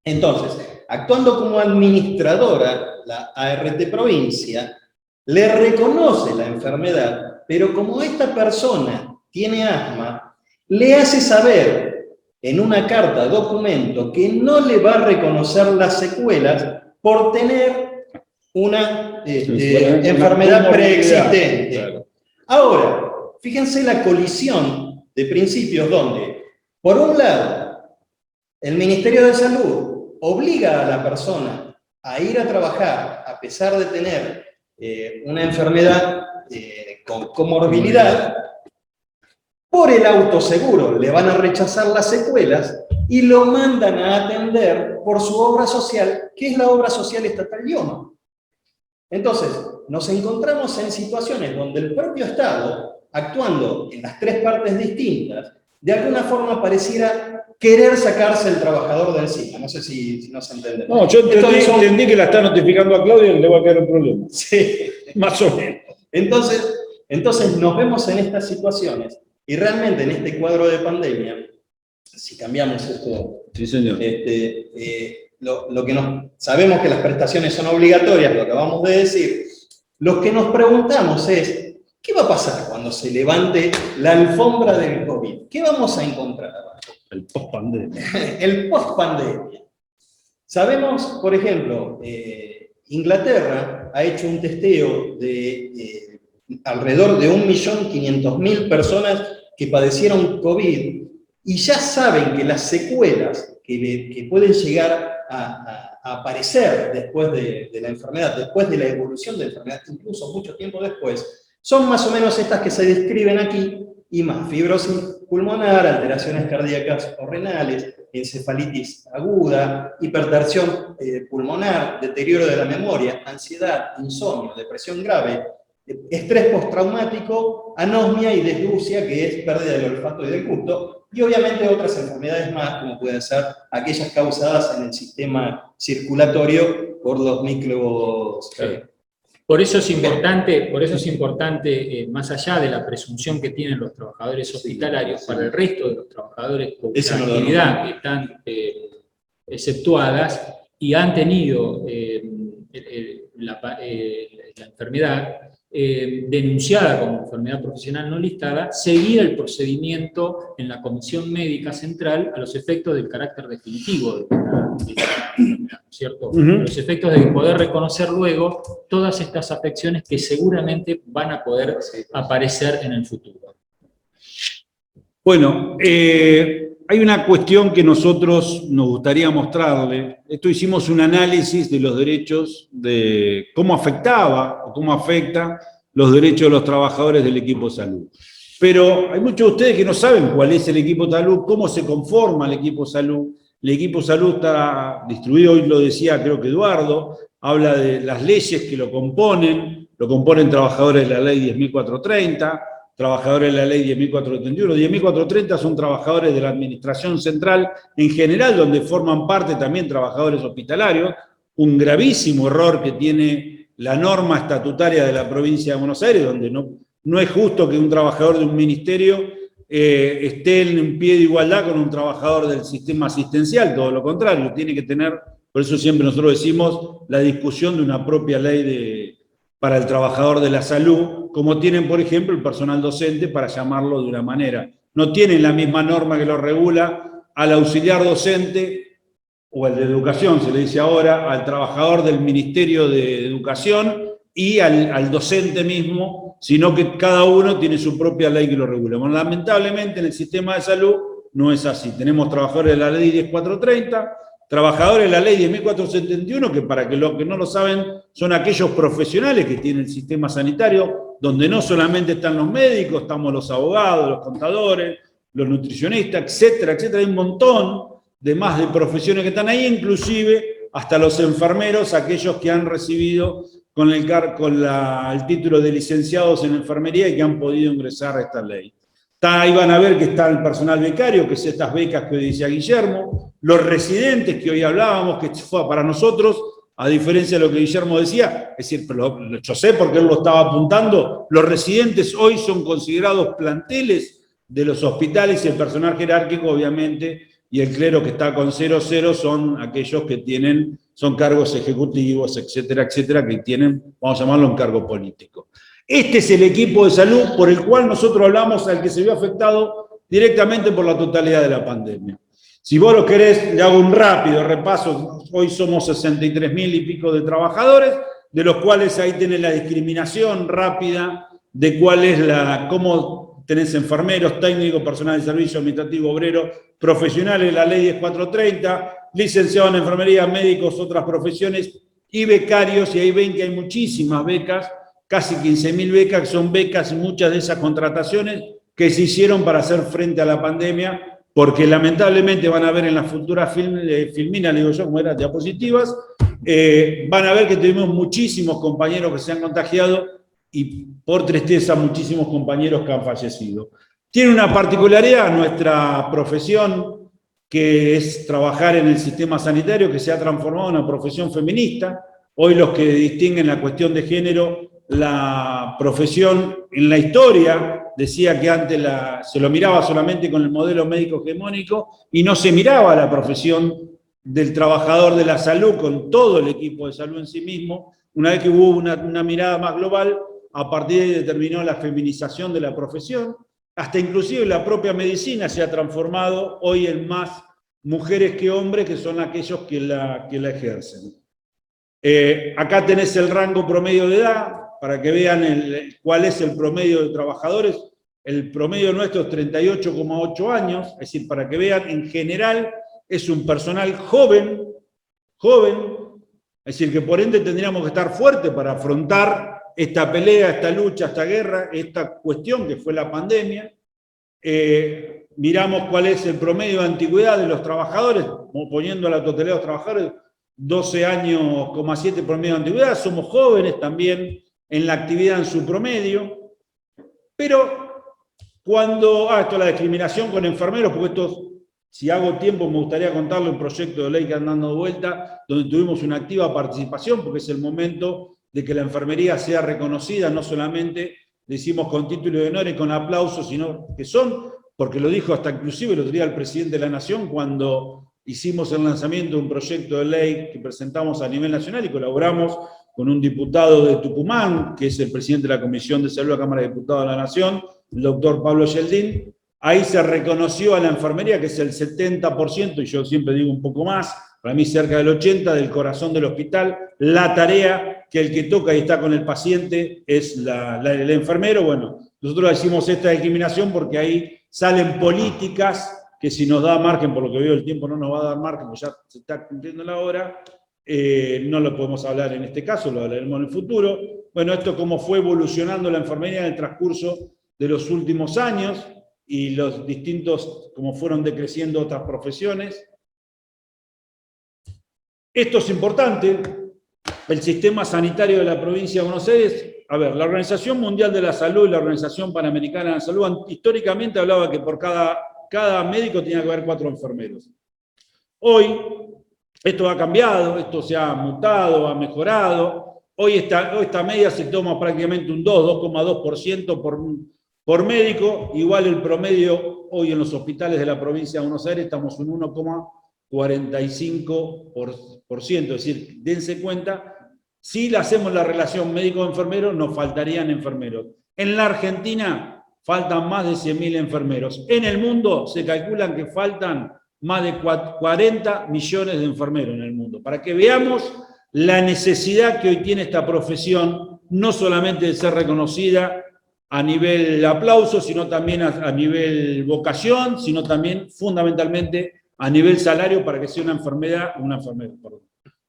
S4: Entonces, actuando como administradora, la ART provincia le reconoce la enfermedad, pero como esta persona tiene asma, le hace saber en una carta documento que no le va a reconocer las secuelas por tener una enfermedad preexistente. Claro. Ahora, fíjense la colisión de principios donde, por un lado, el Ministerio de Salud obliga a la persona a ir a trabajar a pesar de tener una enfermedad con comorbilidad. Por el autoseguro le van a rechazar las secuelas y lo mandan a atender por su obra social, que es la obra social estatal IOMA. Entonces, nos encontramos en situaciones donde el propio Estado, actuando en las tres partes distintas, de alguna forma pareciera querer sacarse el trabajador de encima. No sé si nos entendemos.
S2: No, yo entendí que la está notificando a Claudia y le va a quedar un problema.
S4: Sí, más o menos. Entonces nos vemos en estas situaciones y realmente en este cuadro de pandemia, si cambiamos esto,
S2: sí, señor.
S4: Lo que sabemos que las prestaciones son obligatorias, lo que acabamos de decir, lo que nos preguntamos es, ¿qué va a pasar cuando se levante la alfombra del COVID? ¿Qué vamos a encontrar abajo?
S2: El post-pandemia.
S4: El post-pandemia. Sabemos, por ejemplo, Inglaterra ha hecho un testeo de alrededor de 1.500.000 personas que padecieron COVID y ya saben que las secuelas que pueden llegar a aparecer después de la enfermedad, después de la evolución de la enfermedad, incluso mucho tiempo después, son más o menos estas que se describen aquí y más: fibrosis pulmonar, alteraciones cardíacas o renales, encefalitis aguda, hipertensión pulmonar, deterioro de la memoria, ansiedad, insomnio, depresión grave, estrés postraumático, anosmia y deslucia, que es pérdida del olfato y del gusto, y obviamente otras enfermedades más, como pueden ser aquellas causadas en el sistema circulatorio por los microbos.
S3: Por eso es importante, más allá de la presunción que tienen los trabajadores hospitalarios, para el resto de los trabajadores con actividad que están exceptuadas y han tenido la enfermedad denunciada como enfermedad profesional no listada, seguir el procedimiento en la Comisión Médica Central a los efectos del carácter definitivo de esta enfermedad, ¿cierto? Los efectos de poder reconocer luego todas estas afecciones que seguramente van a poder aparecer en el futuro.
S2: Bueno, hay una cuestión que nosotros nos gustaría mostrarle. Esto hicimos un análisis de los derechos, de cómo afectaba o cómo afecta los derechos de los trabajadores del equipo de salud. Pero hay muchos de ustedes que no saben cuál es el equipo de salud, cómo se conforma el equipo de salud. El equipo de salud está distribuido, hoy lo decía creo que Eduardo, habla de las leyes que lo componen trabajadores de la ley 10.430, trabajadores de la ley 10.431. 10.430 son trabajadores de la administración central en general, donde forman parte también trabajadores hospitalarios. Un gravísimo error que tiene la norma estatutaria de la provincia de Buenos Aires, donde no es justo que un trabajador de un ministerio esté en pie de igualdad con un trabajador del sistema asistencial, todo lo contrario, tiene que tener, por eso siempre nosotros decimos, la discusión de una propia ley para el trabajador de la salud, como tienen, por ejemplo, el personal docente, para llamarlo de una manera. No tienen la misma norma que lo regula al auxiliar docente, o al de educación, se le dice ahora, al trabajador del Ministerio de Educación y al docente mismo, sino que cada uno tiene su propia ley que lo regula. Bueno, lamentablemente en el sistema de salud no es así. Tenemos trabajadores de la ley 10.430, trabajadores de la ley 10.471, que para que los que no lo saben, son aquellos profesionales que tiene el sistema sanitario, donde no solamente están los médicos, estamos los abogados, los contadores, los nutricionistas, etcétera, etcétera. Hay un montón de más de profesiones que están ahí, inclusive hasta los enfermeros, aquellos que han recibido con el título de licenciados en enfermería y que han podido ingresar a esta ley. Ahí van a ver que está el personal becario, que es estas becas que hoy decía Guillermo, los residentes que hoy hablábamos, que fue para nosotros, a diferencia de lo que Guillermo decía, es decir, yo sé porque él lo estaba apuntando, los residentes hoy son considerados planteles de los hospitales y el personal jerárquico, obviamente, y el clero que está con 00 son aquellos que son cargos ejecutivos, etcétera, etcétera, que tienen, vamos a llamarlo, un cargo político. Este es el equipo de salud por el cual nosotros hablamos, al que se vio afectado directamente por la totalidad de la pandemia. Si vos lo querés, le hago un rápido repaso. Hoy somos 63.000 y pico de trabajadores, de los cuales ahí tenés la discriminación rápida de cuál es cómo tenés enfermeros, técnicos, personal de servicio, administrativo, obrero, profesionales, la ley 10.430, licenciados en enfermería, médicos, otras profesiones y becarios, y ahí ven que hay muchísimas becas, casi 15.000 becas, que son becas y muchas de esas contrataciones que se hicieron para hacer frente a la pandemia, porque lamentablemente van a ver en las futuras filminas, digo yo, como eran diapositivas, van a ver que tuvimos muchísimos compañeros que se han contagiado y por tristeza muchísimos compañeros que han fallecido. Tiene una particularidad nuestra profesión, que es trabajar en el sistema sanitario, que se ha transformado en una profesión feminista. Hoy los que distinguen la cuestión de género, la profesión en la historia, decía que antes se lo miraba solamente con el modelo médico hegemónico y no se miraba la profesión del trabajador de la salud con todo el equipo de salud en sí mismo. Una vez que hubo una mirada más global, a partir de ahí determinó la feminización de la profesión, hasta inclusive la propia medicina se ha transformado hoy en más mujeres que hombres, que son aquellos que la ejercen. Acá tenés el rango promedio de edad, para que vean cuál es el promedio de trabajadores. El promedio nuestro es 38,8 años, es decir, para que vean, en general es un personal joven, es decir, que por ende tendríamos que estar fuertes para afrontar esta pelea, esta lucha, esta guerra, esta cuestión que fue la pandemia. Miramos cuál es el promedio de antigüedad de los trabajadores, poniendo a la totalidad de los trabajadores, 12 años, 7 promedio de antigüedad, somos jóvenes también, en la actividad en su promedio, pero cuando, esto es la discriminación con enfermeros, porque esto, si hago tiempo, me gustaría contarle un proyecto de ley que anda dando vuelta, donde tuvimos una activa participación, porque es el momento de que la enfermería sea reconocida, no solamente decimos con título de honor y con aplausos, sino que son, porque lo dijo hasta inclusive el otro día el presidente de la Nación, cuando hicimos el lanzamiento de un proyecto de ley que presentamos a nivel nacional y colaboramos con un diputado de Tucumán, que es el presidente de la Comisión de Salud de la Cámara de Diputados de la Nación, el doctor Pablo Yeldín. Ahí se reconoció a la enfermería, que es el 70%, y yo siempre digo un poco más, para mí cerca del 80%, del corazón del hospital, la tarea que el que toca y está con el paciente es el enfermero. Bueno, nosotros hicimos esta discriminación porque ahí salen políticas que si nos da margen, por lo que veo el tiempo no nos va a dar margen, porque ya se está cumpliendo la hora, no lo podemos hablar en este caso, lo hablaremos en el futuro. Bueno, esto cómo fue evolucionando la enfermería en el transcurso de los últimos años y los distintos, cómo fueron decreciendo otras profesiones. Esto es importante, el sistema sanitario de la provincia de Buenos Aires. A ver, la Organización Mundial de la Salud y la Organización Panamericana de la Salud históricamente hablaba que por cada médico tenía que haber 4 enfermeros. Hoy, esto ha cambiado, esto se ha mutado, ha mejorado. Hoy esta media se toma prácticamente un 2,2% por médico. Igual el promedio hoy en los hospitales de la provincia de Buenos Aires estamos en 1,45%. Es decir, dense cuenta, si le hacemos la relación médico-enfermero, nos faltarían enfermeros. En la Argentina faltan más de 100.000 enfermeros. En el mundo se calculan que faltan más de 40 millones de enfermeros en el mundo. Para que veamos la necesidad que hoy tiene esta profesión, no solamente de ser reconocida a nivel aplauso, sino también a nivel vocación, sino también fundamentalmente a nivel salario, para que sea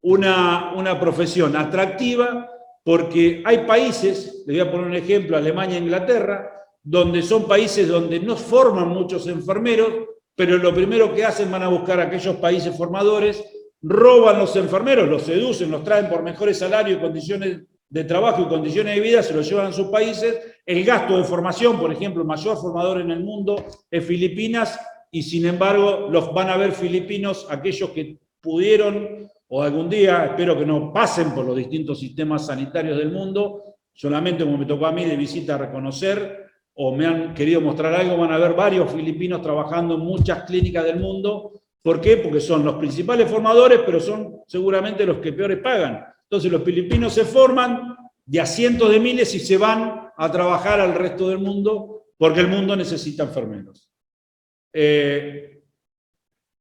S2: una profesión atractiva, porque hay países, les voy a poner un ejemplo, Alemania e Inglaterra, donde son países donde no forman muchos enfermeros, pero lo primero que hacen, van a buscar a aquellos países formadores, roban los enfermeros, los seducen, los traen por mejores salarios y condiciones de trabajo y condiciones de vida, se los llevan a sus países. El gasto de formación, por ejemplo, el mayor formador en el mundo es Filipinas, y sin embargo los van a ver filipinos aquellos que pudieron, o algún día, espero que no pasen por los distintos sistemas sanitarios del mundo, solamente como me tocó a mí de visita reconocer, o me han querido mostrar algo, van a ver varios filipinos trabajando en muchas clínicas del mundo. ¿Por qué? Porque son los principales formadores, pero son seguramente los que peores pagan. Entonces los filipinos se forman de a cientos de miles y se van a trabajar al resto del mundo, porque el mundo necesita enfermeros.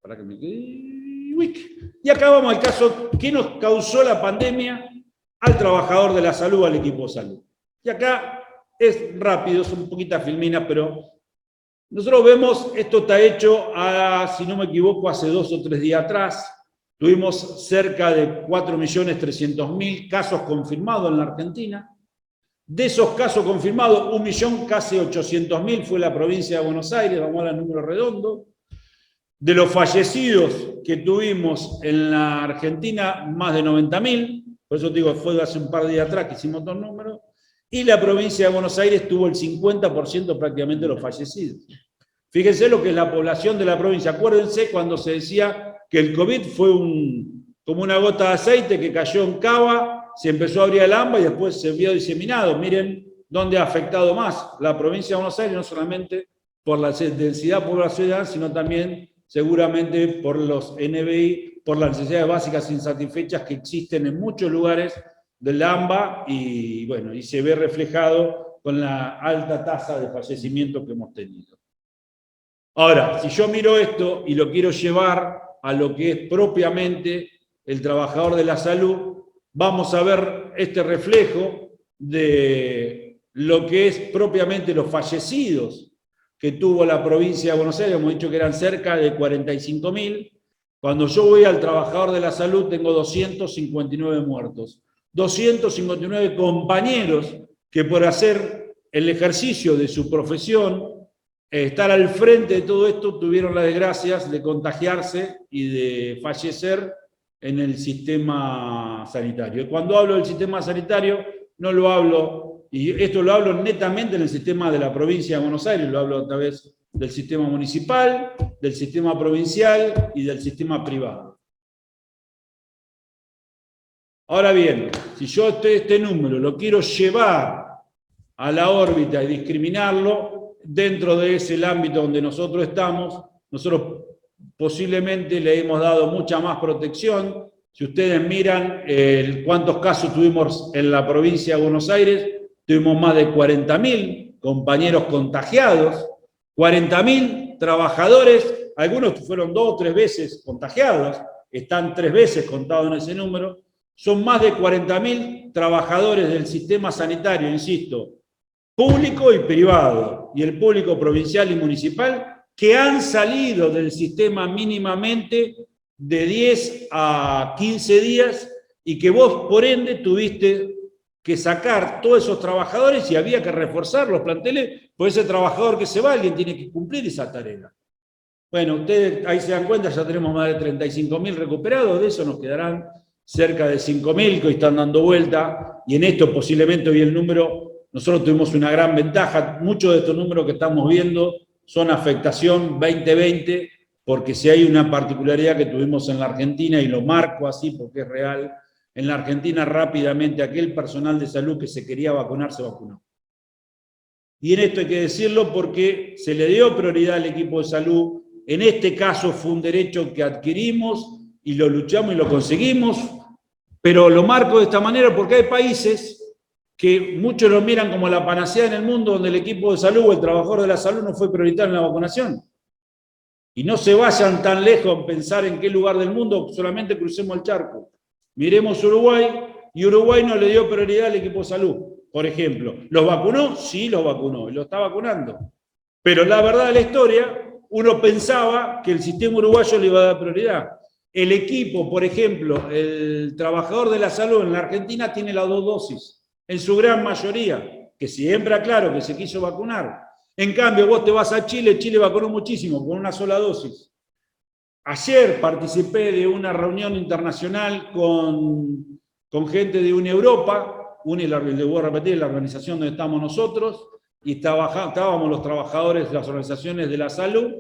S2: Para que me quede... Y acá vamos al caso, ¿qué nos causó la pandemia al trabajador de la salud, al equipo de salud? Y acá es rápido, son poquitas filminas, pero nosotros vemos, esto está hecho, si no me equivoco, hace 2 o 3 días atrás. Tuvimos cerca de 4.300.000 casos confirmados en la Argentina. De esos casos confirmados, 1.000.000, casi 800.000 fue la provincia de Buenos Aires, vamos a dar número redondo. De los fallecidos que tuvimos en la Argentina, más de 90.000, por eso digo, fue hace un par de días atrás que hicimos 2 números, y la provincia de Buenos Aires tuvo el 50% prácticamente de los fallecidos. Fíjense lo que es la población de la provincia. Acuérdense cuando se decía que el COVID fue como una gota de aceite que cayó en Cava, se empezó a abrir el AMBA y después se vio diseminado. Miren dónde ha afectado más la provincia de Buenos Aires, no solamente por la densidad poblacional, sino también seguramente por los NBI, por las necesidades básicas insatisfechas que existen en muchos lugares del AMBA, y bueno, y se ve reflejado con la alta tasa de fallecimiento que hemos tenido. Ahora, si yo miro esto y lo quiero llevar a lo que es propiamente el trabajador de la salud, vamos a ver este reflejo de lo que es propiamente los fallecidos que tuvo la provincia de Buenos Aires. Hemos dicho que eran cerca de 45.000. Cuando yo voy al trabajador de la salud tengo 259 muertos. 259 compañeros que por hacer el ejercicio de su profesión, estar al frente de todo esto, tuvieron las desgracias de contagiarse y de fallecer en el sistema sanitario. Y cuando hablo del sistema sanitario, no lo hablo, y esto lo hablo netamente en el sistema de la provincia de Buenos Aires, lo hablo a través del sistema municipal, del sistema provincial y del sistema privado. Ahora bien, si yo este número lo quiero llevar a la órbita y discriminarlo, dentro de ese ámbito donde nosotros estamos, nosotros posiblemente le hemos dado mucha más protección. Si ustedes miran cuántos casos tuvimos en la provincia de Buenos Aires, tuvimos más de 40.000 compañeros contagiados, 40.000 trabajadores, algunos fueron 2 o 3 veces contagiados, están 3 veces contados en ese número, son más de 40.000 trabajadores del sistema sanitario, insisto, público y privado, y el público provincial y municipal, que han salido del sistema mínimamente de 10 a 15 días, y que vos, por ende, tuviste que sacar todos esos trabajadores y había que reforzar los planteles, pues ese trabajador que se va, alguien tiene que cumplir esa tarea. Bueno, ustedes ahí se dan cuenta, ya tenemos más de 35.000 recuperados, de eso nos quedarán cerca de 5.000 que hoy están dando vuelta, y en esto posiblemente hoy el número, nosotros tuvimos una gran ventaja, muchos de estos números que estamos viendo son afectación 2020, porque si hay una particularidad que tuvimos en la Argentina, y lo marco así porque es real, en la Argentina rápidamente aquel personal de salud que se quería vacunar, se vacunó. Y en esto hay que decirlo porque se le dio prioridad al equipo de salud, en este caso fue un derecho que adquirimos, y lo luchamos y lo conseguimos, pero lo marco de esta manera porque hay países que muchos lo miran como la panacea en el mundo, donde el equipo de salud o el trabajador de la salud no fue prioritario en la vacunación. Y no se vayan tan lejos en pensar en qué lugar del mundo, solamente crucemos el charco. Miremos Uruguay, y Uruguay no le dio prioridad al equipo de salud, por ejemplo. ¿Los vacunó? Sí, los vacunó, y lo está vacunando. Pero la verdad de la historia, uno pensaba que el sistema uruguayo le iba a dar prioridad. El equipo, por ejemplo, el trabajador de la salud en la Argentina tiene las 2 dosis, en su gran mayoría, que siempre aclaro que se quiso vacunar. En cambio, vos te vas a Chile, Chile vacunó muchísimo, con una sola dosis. Ayer participé de una reunión internacional con gente de UniEuropa, le voy a repetir, la organización donde estamos nosotros, y estábamos los trabajadores de las organizaciones de la salud.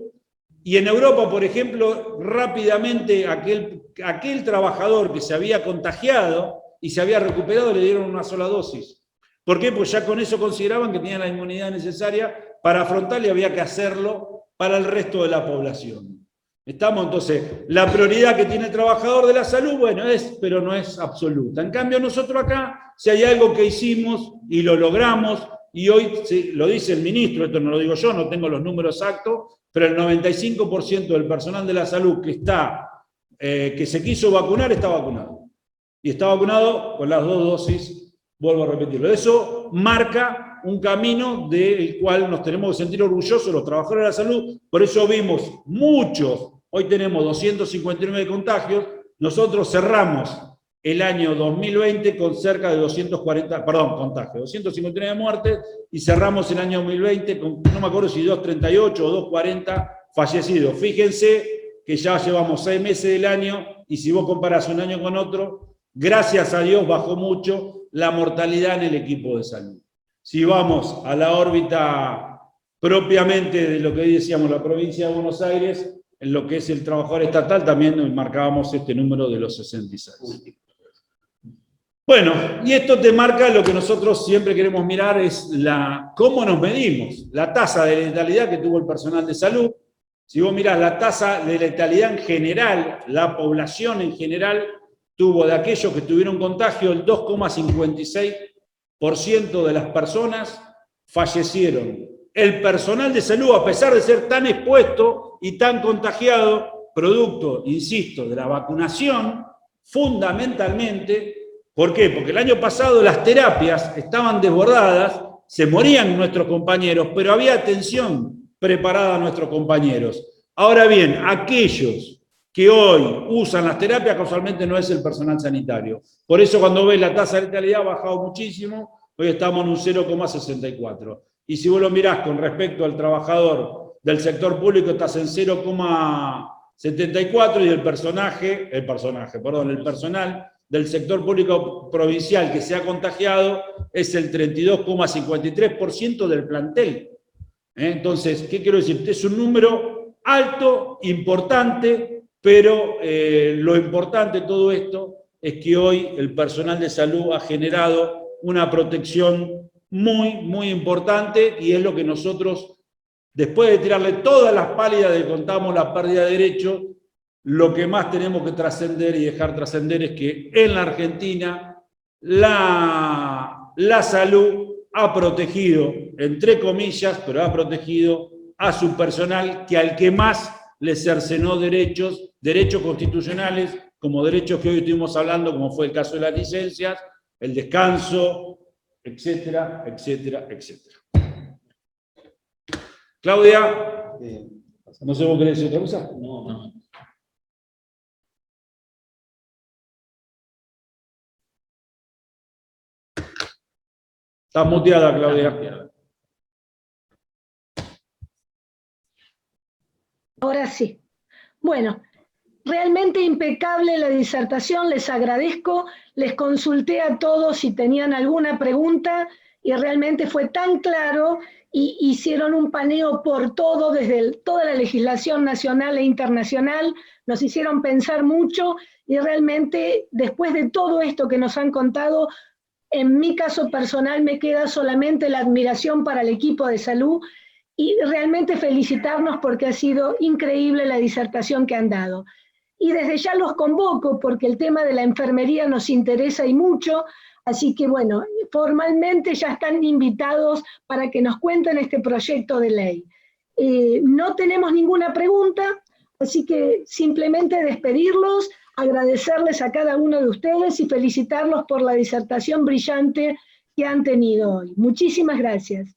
S2: Y en Europa, por ejemplo, rápidamente aquel trabajador que se había contagiado y se había recuperado le dieron una sola dosis. ¿Por qué? Pues ya con eso consideraban que tenían la inmunidad necesaria para afrontar, y había que hacerlo para el resto de la población. ¿Estamos? Entonces, la prioridad que tiene el trabajador de la salud, bueno, pero no es absoluta. En cambio, nosotros acá, si hay algo que hicimos y lo logramos, y hoy lo dice el ministro, esto no lo digo yo, no tengo los números exactos, pero el 95% del personal de la salud que se quiso vacunar está vacunado. Y está vacunado con las 2 dosis, vuelvo a repetirlo. Eso marca un camino del cual nos tenemos que sentir orgullosos los trabajadores de la salud. Por eso vimos muchos, hoy tenemos 259 contagios, nosotros cerramos el año 2020 con cerca de 259 muertes, y cerramos el año 2020 con, no me acuerdo si 238 o 240 fallecidos. Fíjense que ya llevamos 6 meses del año, y si vos comparás un año con otro, gracias a Dios bajó mucho la mortalidad en el equipo de salud. Si vamos a la órbita propiamente de lo que decíamos, la provincia de Buenos Aires, en lo que es el trabajador estatal, también marcábamos este número de los 66. Bueno, y esto te marca lo que nosotros siempre queremos mirar, es cómo nos medimos, la tasa de letalidad que tuvo el personal de salud. Si vos mirás la tasa de letalidad en general, la población en general tuvo, de aquellos que tuvieron contagio, el 2,56% de las personas fallecieron. El personal de salud, a pesar de ser tan expuesto y tan contagiado, producto, insisto, de la vacunación, fundamentalmente. ¿Por qué? Porque el año pasado las terapias estaban desbordadas, se morían nuestros compañeros, pero había atención preparada a nuestros compañeros. Ahora bien, aquellos que hoy usan las terapias casualmente no es el personal sanitario. Por eso cuando ves la tasa de letalidad ha bajado muchísimo, hoy estamos en un 0,64. Y si vos lo mirás con respecto al trabajador del sector público, estás en 0,74, y el personal del sector público provincial que se ha contagiado es el 32,53% del plantel. Entonces, ¿qué quiero decir? Es un número alto, importante, pero lo importante de todo esto es que hoy el personal de salud ha generado una protección muy, muy importante, y es lo que nosotros, después de tirarle todas las pálidas de que contamos la pérdida de derechos, lo que más tenemos que trascender y dejar trascender es que en la Argentina la salud ha protegido, entre comillas, pero ha protegido a su personal, que al que más le cercenó derechos constitucionales, como derechos que hoy estuvimos hablando, como fue el caso de las licencias, el descanso, etcétera, etcétera, etcétera. Claudia, no sé, ¿vos querés decir otra cosa?
S3: No.
S2: Estás muteada, Claudia.
S1: Ahora sí. Bueno, realmente impecable la disertación, les agradezco, les consulté a todos si tenían alguna pregunta y realmente fue tan claro, y hicieron un paneo por todo, desde toda la legislación nacional e internacional, nos hicieron pensar mucho, y realmente después de todo esto que nos han contado, en mi caso personal me queda solamente la admiración para el equipo de salud, y realmente felicitarnos porque ha sido increíble la disertación que han dado. Y desde ya los convoco porque el tema de la enfermería nos interesa y mucho, así que bueno, formalmente ya están invitados para que nos cuenten este proyecto de ley. No tenemos ninguna pregunta, así que simplemente despedirlos, agradecerles a cada uno de ustedes y felicitarlos por la disertación brillante que han tenido hoy. Muchísimas gracias.